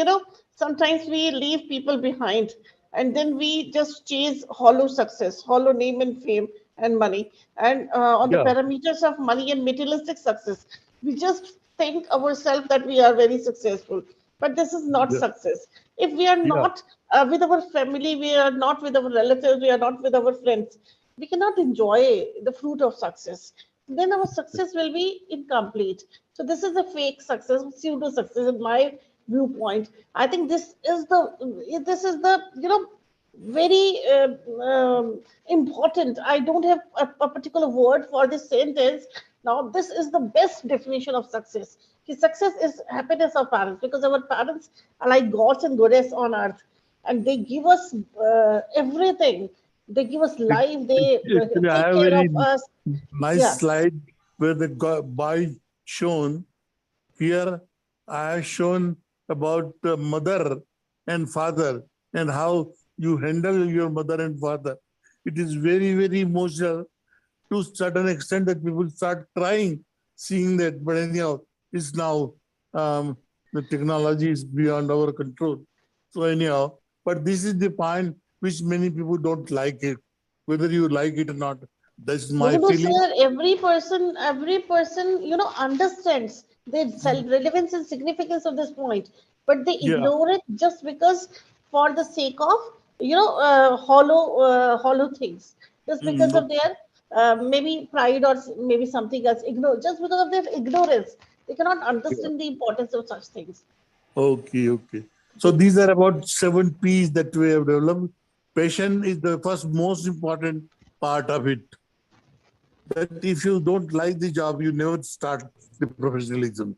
S4: sometimes we leave people behind, and then we just chase hollow success, hollow name and fame and money. And on the parameters of money and materialistic success, we just think ourselves that we are very successful. But this is not success. If we are not with our family, we are not with our relatives, we are not with our friends, we cannot enjoy the fruit of success. Then our success will be incomplete. So this is a fake success, pseudo success, in my viewpoint. I think this is the very important. I don't have a particular word for this sentence, Now, this is the best definition of success. Success is happiness of parents, because our parents are like gods and goddess on earth, and they give us everything. They give us life. They
S5: Actually, I
S4: take
S5: have a
S4: care of
S5: very
S4: us.
S5: nice
S4: Yeah.
S5: slide where the boy shown. Here I have shown about mother and father and how you handle your mother and father. It is very, very emotional to a certain extent that people start trying, seeing that. But anyhow, it's now the technology is beyond our control. So anyhow, but this is the point which many people don't like it, whether you like it or not. That's
S4: No,
S5: my
S4: no,
S5: feeling.
S4: sir. Every person, understands the self-relevance and significance of this point, but they
S5: Yeah.
S4: ignore it just because, for the sake of, hollow things, just because of their maybe pride or maybe something else. Ignore just because of their ignorance, they cannot
S5: Yeah.
S4: understand the importance of such things.
S5: Okay, okay. So these are about 7 P's that we have developed. Passion is the first most important part of it. That if you don't like the job, you never start the professionalism.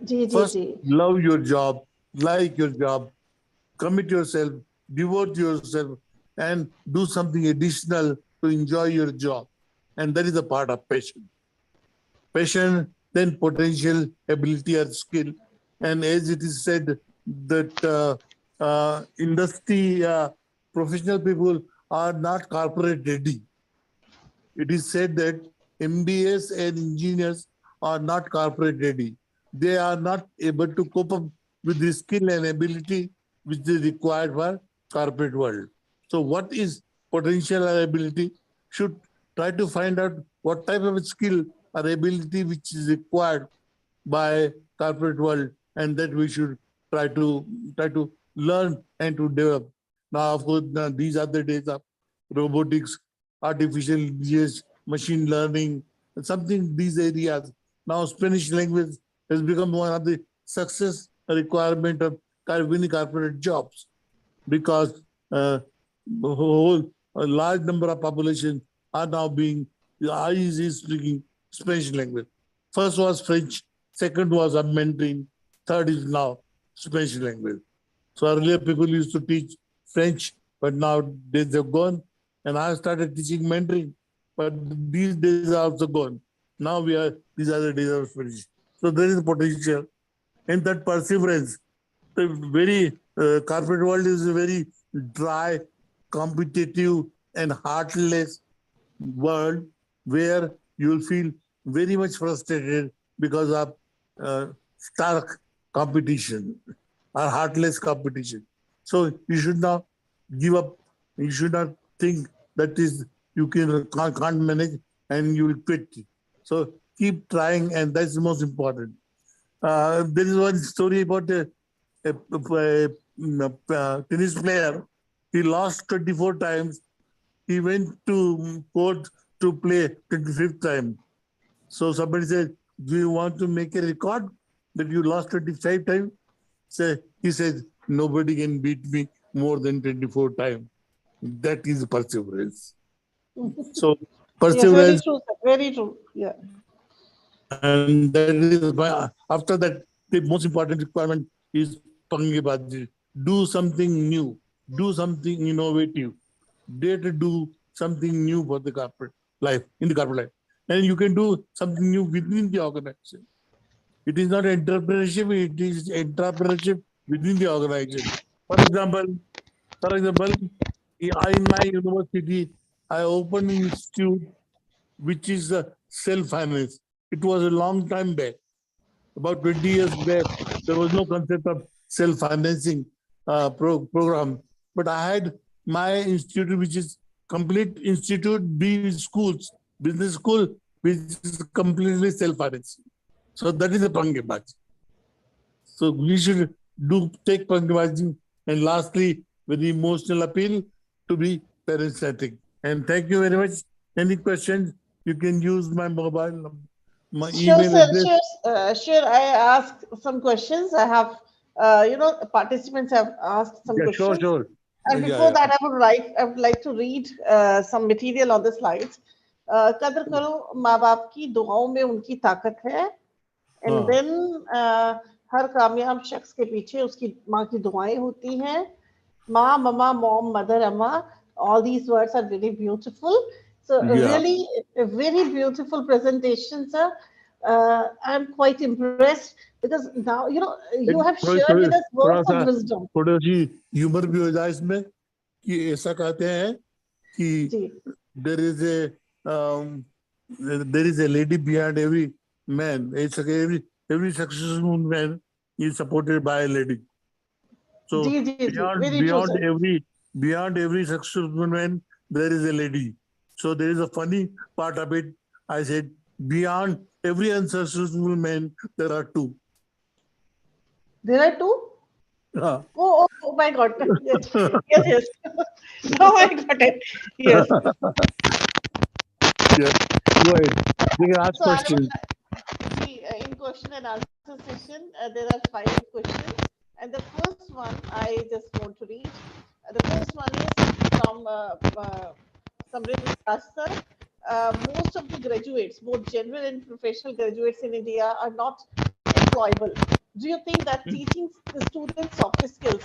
S4: Ji, ji,
S5: First,
S4: ji.
S5: love your job, like your job, commit yourself, devote yourself, and do something additional to enjoy your job. And that is a part of passion. Passion, then potential, ability, or skill. And as it is said, that industry professional people are not corporate ready. It is said that MBAs and engineers are not corporate ready. They are not able to cope up with the skill and ability which is required for corporate world. So what is potential or ability? Should try to find out what type of skill or ability which is required by corporate world, and that we should try to learn and to develop. Now, of course, these are the days of robotics, artificial intelligence, machine learning, something these areas. Now, Spanish language has become one of the success requirement of winning corporate jobs, because a large number of population are now being is speaking Spanish language. First was French, second was Mandarin, third is now Spanish language. So earlier people used to teach French, but now days have gone, and I started teaching Mandarin, but these days are also gone. Now these are the days of Spanish. So there is potential, and that perseverance. The very corporate world is a very dry, competitive, and heartless world where you will feel very much frustrated because of stark competition or heartless competition. So you should not give up. You should not think that is you can't manage and you will quit. So keep trying, and that's the most important. There is one story about a tennis player. He lost 24 times. He went to court to play 25th time. So somebody said, "Do you want to make a record that you lost 25 times?" He said, "Nobody can beat me more than 24 times." That is perseverance. So
S4: Yes, very
S5: perseverance,
S4: true, sir. Very true. Yeah.
S5: and that is why after that, the most important requirement is pangebazi. Do something new, do something innovative, dare to do something new for the corporate life, in the corporate life. And you can do something new within the organization. It is not entrepreneurship, it is entrepreneurship within the organization. For example, in my university, I opened an institute which is self-finance. It was a long time back, about 20 years back. There was no concept of self-financing program. But I had my institute, which is complete institute, B schools, business school, which is completely self-financing. So that is a Pangebaj. So we should take Pangebajing. And lastly, with the emotional appeal, to be parasitic. And thank you very much. Any questions? You can use my mobile number, my
S4: Sure,
S5: email
S4: sir.
S5: address.
S4: Sure. I asked some questions. I have, participants have asked some
S5: Yeah, sure,
S4: questions.
S5: sure.
S4: And
S5: Yeah,
S4: before
S5: yeah.
S4: that, I would like to read some material on the slides. कदर करो माँ बाप की, दुआओं में उनकी ताकत है. एंड
S5: हाँ.
S4: देन हर कामयाब शख्स के पीछे उसकी माँ की दुआएं होती हैं. Ma, mama, mom, mother, amma, all these words are very beautiful. So
S5: Yeah.
S4: really a very beautiful presentation, sir. I'm quite impressed because now, you know, you
S5: एक
S4: have
S5: थोड़ी
S4: shared
S5: थोड़ी
S4: with us
S5: थोड़ा
S4: words
S5: सा
S4: of wisdom.
S5: थोड़ी सी humour भी हो जाए इसमें कि ऐसा कहते हैं कि
S4: जी.
S5: there is a there is a lady behind every man. It's like every successful man is supported by a lady. So
S4: जी, जी, जी. Very true, sir.
S5: beyond every successful man there is a lady. So there is a funny part of it. I said beyond every unsuccessful man there are two.
S4: There are two?
S5: हाँ.
S4: Oh my God. Yes, yes, yes. Now I got it. Yes.
S5: Yeah. Go ahead. You can ask
S4: So I would
S5: questions.
S4: see in question and answer session, there are 5 questions. And the first one I just want to read. The first one is from Samrit Das sir. Most of the graduates, both general and professional graduates in India, are not employable. Do you think that teaching the students soft skills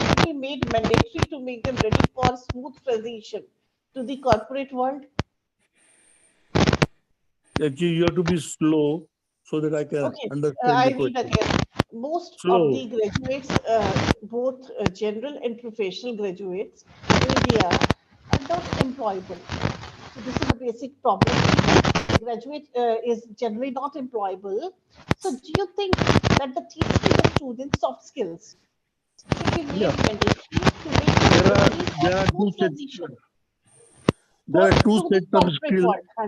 S4: should be made mandatory to make them ready for smooth transition to the corporate world?
S5: Actually, you have to be slow so that I can
S4: Okay,
S5: understand
S4: I
S5: the
S4: read
S5: question.
S4: again. Most of
S5: Slow.
S4: the graduates, both general and professional graduates in India, are not employable. So this is a basic problem. The graduate is generally not employable. So do you think that the teaching the students soft skills should be made
S5: Yeah.
S4: mandatory to make them ready
S5: There
S4: for
S5: are
S4: smooth transition
S5: there are two
S4: to the
S5: sets of
S4: corporate
S5: skill.
S4: world? हाँ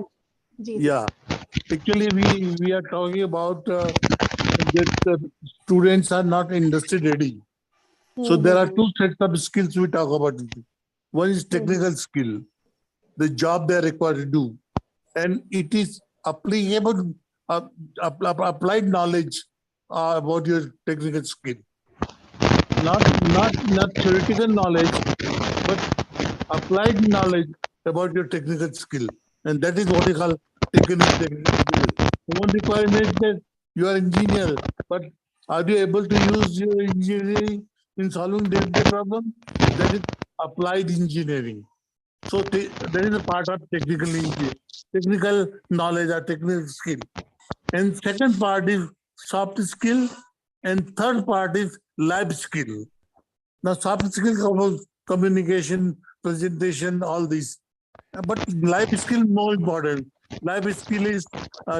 S4: जी, जी.
S5: Yeah. Actually, we are talking about that students are not industry ready. So there are two sets of skills we talk about. One is technical skill, the job they are required to do, and it is applicable, applied knowledge about your technical skill. Not theoretical knowledge, but applied knowledge about your technical skill. And that is what we call technical skill. One requirement that you are engineer, but are you able to use your engineering in solving day-to-day problem? That is applied engineering. So that is a part of technical knowledge or technical skill. And second part is soft skill, and third part is life skill. Now, soft skills cover communication, presentation, all these. But life skill more important. Life skill is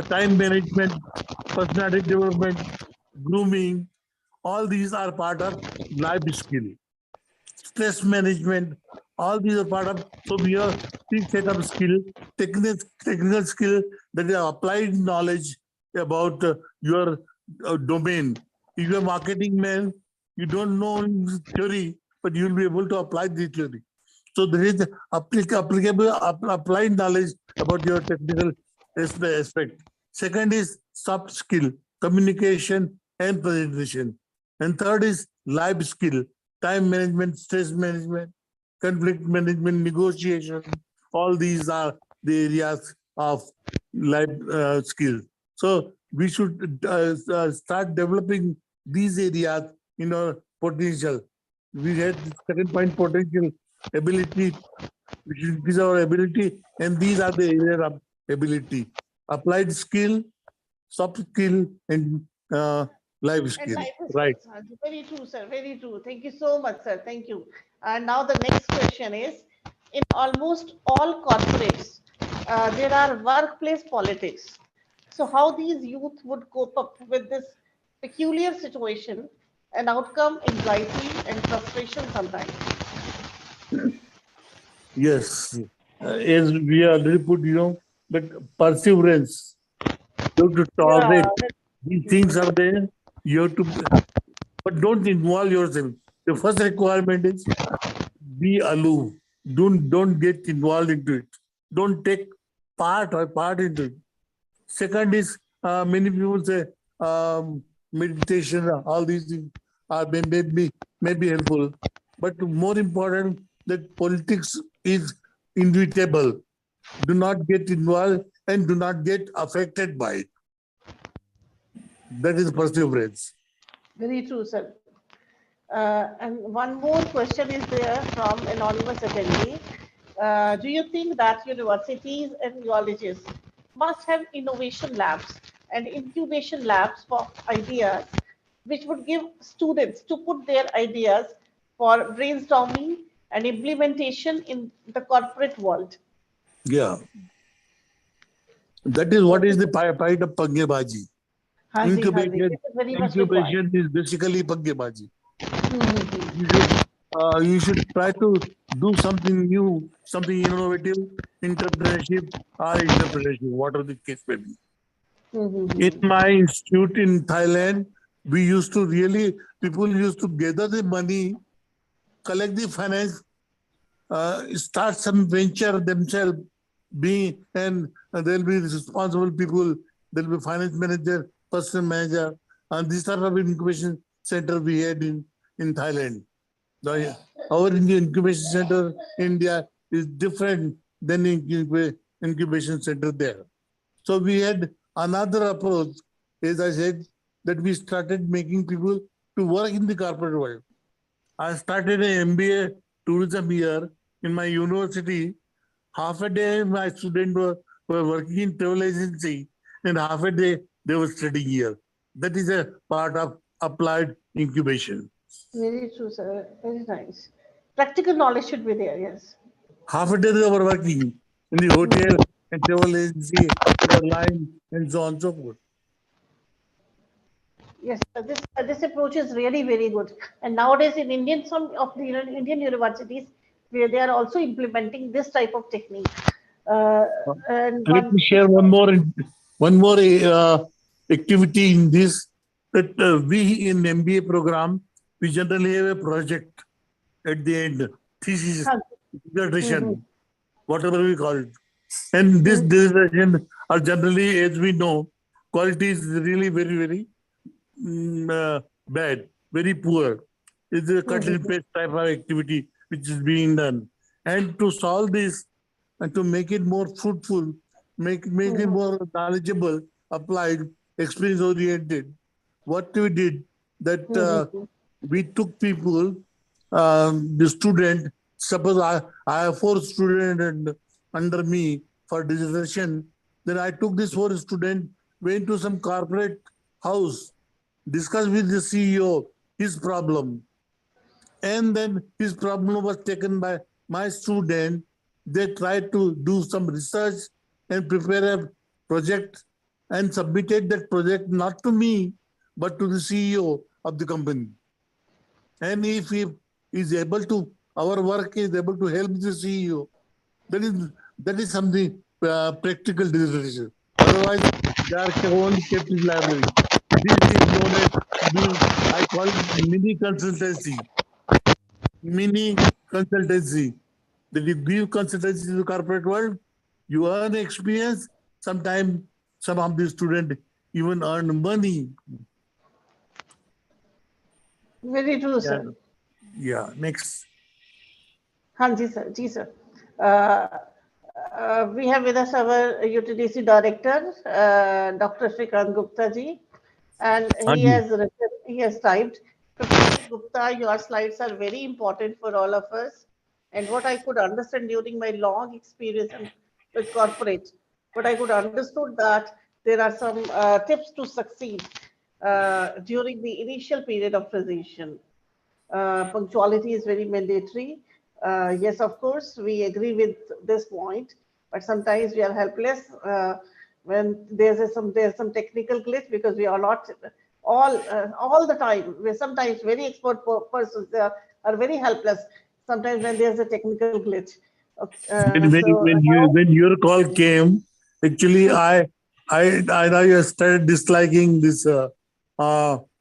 S5: time management, personality development, grooming. All these are part of life skill. Stress management. All these are part of. So we have three set of skill. Technical skill, that is applied knowledge about your domain. If you're a marketing man, you don't know theory, but you'll be able to apply the theory. So there is applicable applied knowledge about your technical aspect. Second is soft skill, communication and presentation. And third is life skill, time management, stress management, conflict management, negotiation. All these are the areas of life skills. So we should start developing these areas in our potential. We had the second point, potential ability, which increase our ability, and these are the areas of ability: applied skill, soft skill, and life
S4: And
S5: skill.
S4: life
S5: Right.
S4: skills. Very true, sir. Very true. Thank you so much, sir. Thank you. And now the next question is, in almost all corporates, there are workplace politics. So how these youth would cope up with this peculiar situation and outcome anxiety and frustration sometimes?
S5: Yes. As we already put, but perseverance. You have to
S4: Yeah.
S5: tolerate. These things are there. You have to, but don't involve yourself. The first requirement is be aloof. Don't get involved into it. Don't take part into it. Second is many people say meditation, all these things are may be helpful, but more important that politics is inevitable. do not get involved and do not get affected by it. That is perseverance.
S4: Very true, sir. And one more question is there from anonymous attendee. Do you think that universities and colleges must have innovation labs and incubation labs for ideas, which would give students to put their ideas for brainstorming and implementation in the corporate world?
S5: Yeah. That is what is the point of Pangebaji.
S4: Hanji, Hanji,
S5: Incubation,
S4: this is very much required.
S5: incubation is basically Pangebaji.
S4: Mhm.
S5: You should try to do something new, something innovative, entrepreneurship or entrepreneurship, whatever the case may be. In my institute in Thailand, we used to people used to gather the money, collect the finance, start some venture themselves, and there'll be responsible people, there'll be finance manager, personal manager, and this sort of incubation center we had in Thailand. Our incubation center in India is different than incubation center there. So we had another approach, as I said, that we started making people to work in the corporate world. I started an MBA tourism here in my university. Half a day my students were working in travel agency and half a day they were studying here. That is a part of applied incubation.
S4: Very true, sir. Very nice. Practical knowledge should be there, yes.
S5: Half a day they were working in the hotel and travel agency, airline, and so on and so forth.
S4: Yes, this approach is really very good. And nowadays in Indian, some of the Indian universities, where they are also implementing this type of technique. And
S5: Let me share one more activity in this. That we in MBA program, we generally have a project at the end, thesis, dissertation, whatever we call it. And this dissertation are generally, as we know, quality is really very, very bad, very poor. It's a cut and paste type of activity which is being done. And to solve this and to make it more fruitful, make it more knowledgeable, applied, experience oriented, what we did that we took people, the student, suppose I have 4 students under me for dissertation, then I took this 4 students, went to some corporate house, discussed with the CEO his problem, and then his problem was taken by my student. They tried to do some research and prepare a project and submitted that project not to me, but to the CEO of the company. And if he is able to, our work is able to help the CEO, that is something practical decision. Otherwise, they are only kept in library. This is known as, I call it mini consultancy. Mini consultancy. That you give consultancy to the corporate world, you earn experience. Sometimes some of the students even earn money.
S4: very true, sir.
S5: Yeah. Next.
S4: Hanji, sir. Ji, sir. We have with us our UTDC director, Dr. Shrikant Gupta ji, and he has typed, Professor Gupta, your slides are very important for all of us. And what I could understand during my long experience with corporate, what I could understood that there are some tips to succeed during the initial period of transition. Punctuality is very mandatory. Yes, of course, we agree with this point, but sometimes we are helpless when there's some technical glitch, because we are not all the time. We're sometimes very expert persons. They are very helpless sometimes when there's a technical glitch.
S5: When your call came, actually I started disliking this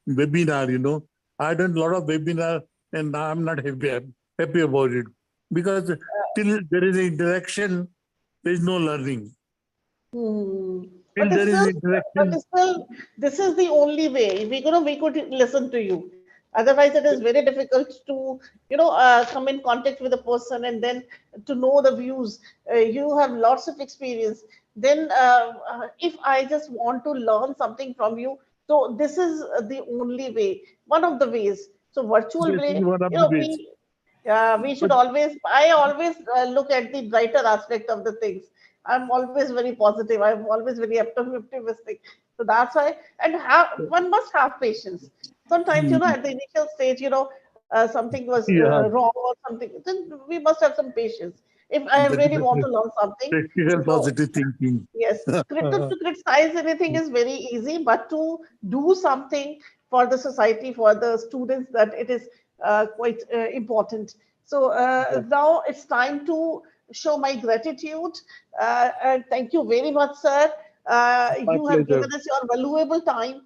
S5: webinar. I done a lot of webinar and I'm not happy about it, because till there is interaction, there is no learning.
S4: But still, this is the only way we could listen to you. Otherwise, it is very difficult to, come in contact with a person and then to know the views. You have lots of experience. Then, if I just want to learn something from you, so this is the only way, one of the ways. So virtual
S5: This is
S4: way,
S5: one of the ways.
S4: we should
S5: But
S4: always, I always look at the brighter aspect of the things. I'm always very positive. I'm always very optimistic. So that's why, and one must have patience. Sometimes,
S5: mm,
S4: at the initial stage, something was
S5: yeah,
S4: wrong or something, then we must have some patience. If I
S5: that is
S4: really want
S5: the
S4: to learn something,
S5: practical
S4: so
S5: positive thinking.
S4: yes, to criticize anything is very easy, but to do something for the society, for the students, that it is quite important. So now it's time to show my gratitude. And thank you very much, sir.
S5: My
S4: You have
S5: pleasure.
S4: given us your valuable time.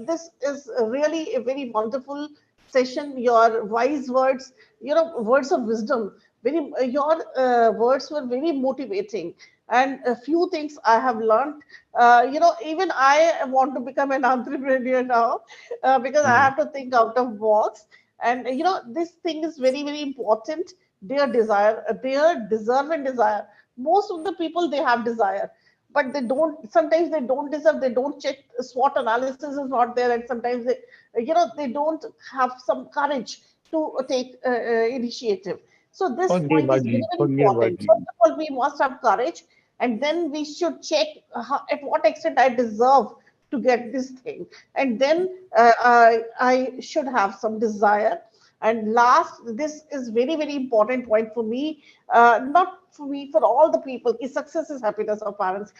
S4: This is really a very wonderful session. Your wise words, words of wisdom. Your words were very motivating, and a few things I have learned. Even I want to become an entrepreneur now, because I
S5: Mm.
S4: have to think out of box. And this thing is very, very important. Their desire, their deserve and desire. Most of the people, they have desire, but they don't. Sometimes they don't deserve. They don't check. SWOT analysis is not there, and sometimes they don't have some courage to take initiative. So this point is very, very important.
S5: Forgive.
S4: First of all, we must have courage, and then we should check at what extent I deserve to get this thing, and then I should have some desire. And last, this is very, very important point for me, not for me, for all the people. Ki success is happiness of parents.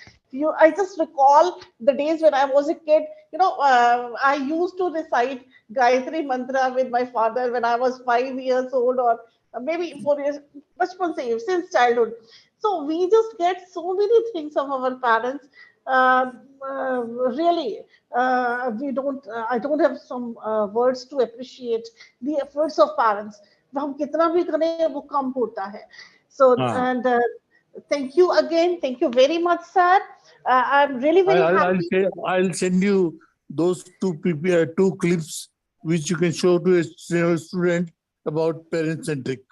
S4: I just recall the days when I was a kid. I used to recite Gayatri mantra with my father when I was 5 years old, or maybe 4 years, bachpan se hi, since childhood. So we just get so many things of our parents. Uh, Really, we don't. I don't have some words to appreciate the efforts of parents. हम कितना भी करें वो कम होता है. So
S5: Ah.
S4: and thank you again. Thank you very much, sir. I'm really very happy.
S5: I'll send you those two clips which you can show to a student about parent centric.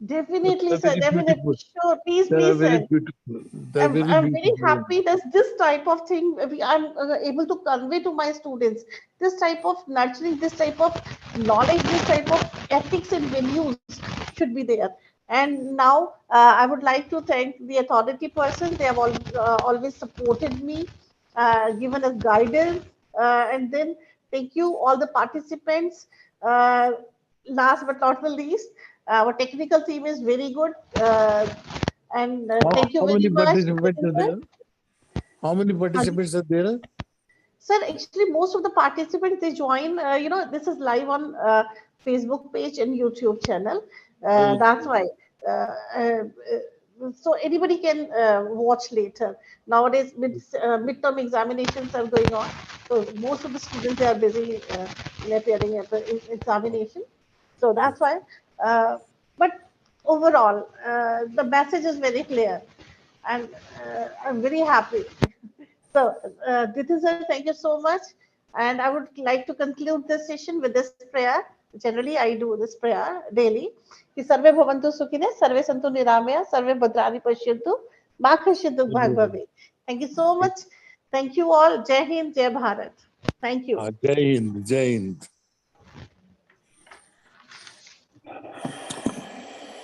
S4: Definitely,
S5: They're
S4: sir.
S5: very
S4: Definitely,
S5: beautiful.
S4: sure. Please,
S5: They are
S4: please
S5: very
S4: send.
S5: beautiful. They're
S4: I'm,
S5: very
S4: I'm very
S5: beautiful.
S4: happy that this type of thing I'm able to convey to my students. This type of nurturing, this type of knowledge, this type of ethics and values should be there. And now I would like to thank the authority person. They have always supported me, given us guidance. And then thank you, all the participants. Uh, Last but not the least, our technical team is very good. And thank you
S5: How
S4: very
S5: many
S4: much,
S5: participants are
S4: Govinder.
S5: there? How many participants are there?
S4: Sir, actually, most of the participants they join. This is live on Facebook page and YouTube channel. That's
S5: Okay.
S4: why. Uh, uh, so anybody can watch later. Nowadays, midterm examinations are going on, so most of the students they are busy in appearing at the examination. So that's why. But overall, the message is very clear, and I'm very happy. So, Dithu sir, thank you so much. And I would like to conclude this session with this prayer. Generally, I do this prayer daily. कि सर्वे भवन्तु सुखिनः, सर्वे सन्तु निरामया, सर्वे भद्राणि पश्यन्तु, मा कश्चित् दुःखभाग् भवेत्. Thank you so much. Thank you all. Jai Hind, Jai Bharat. Thank you.
S5: Jai Hind, Jai Hind.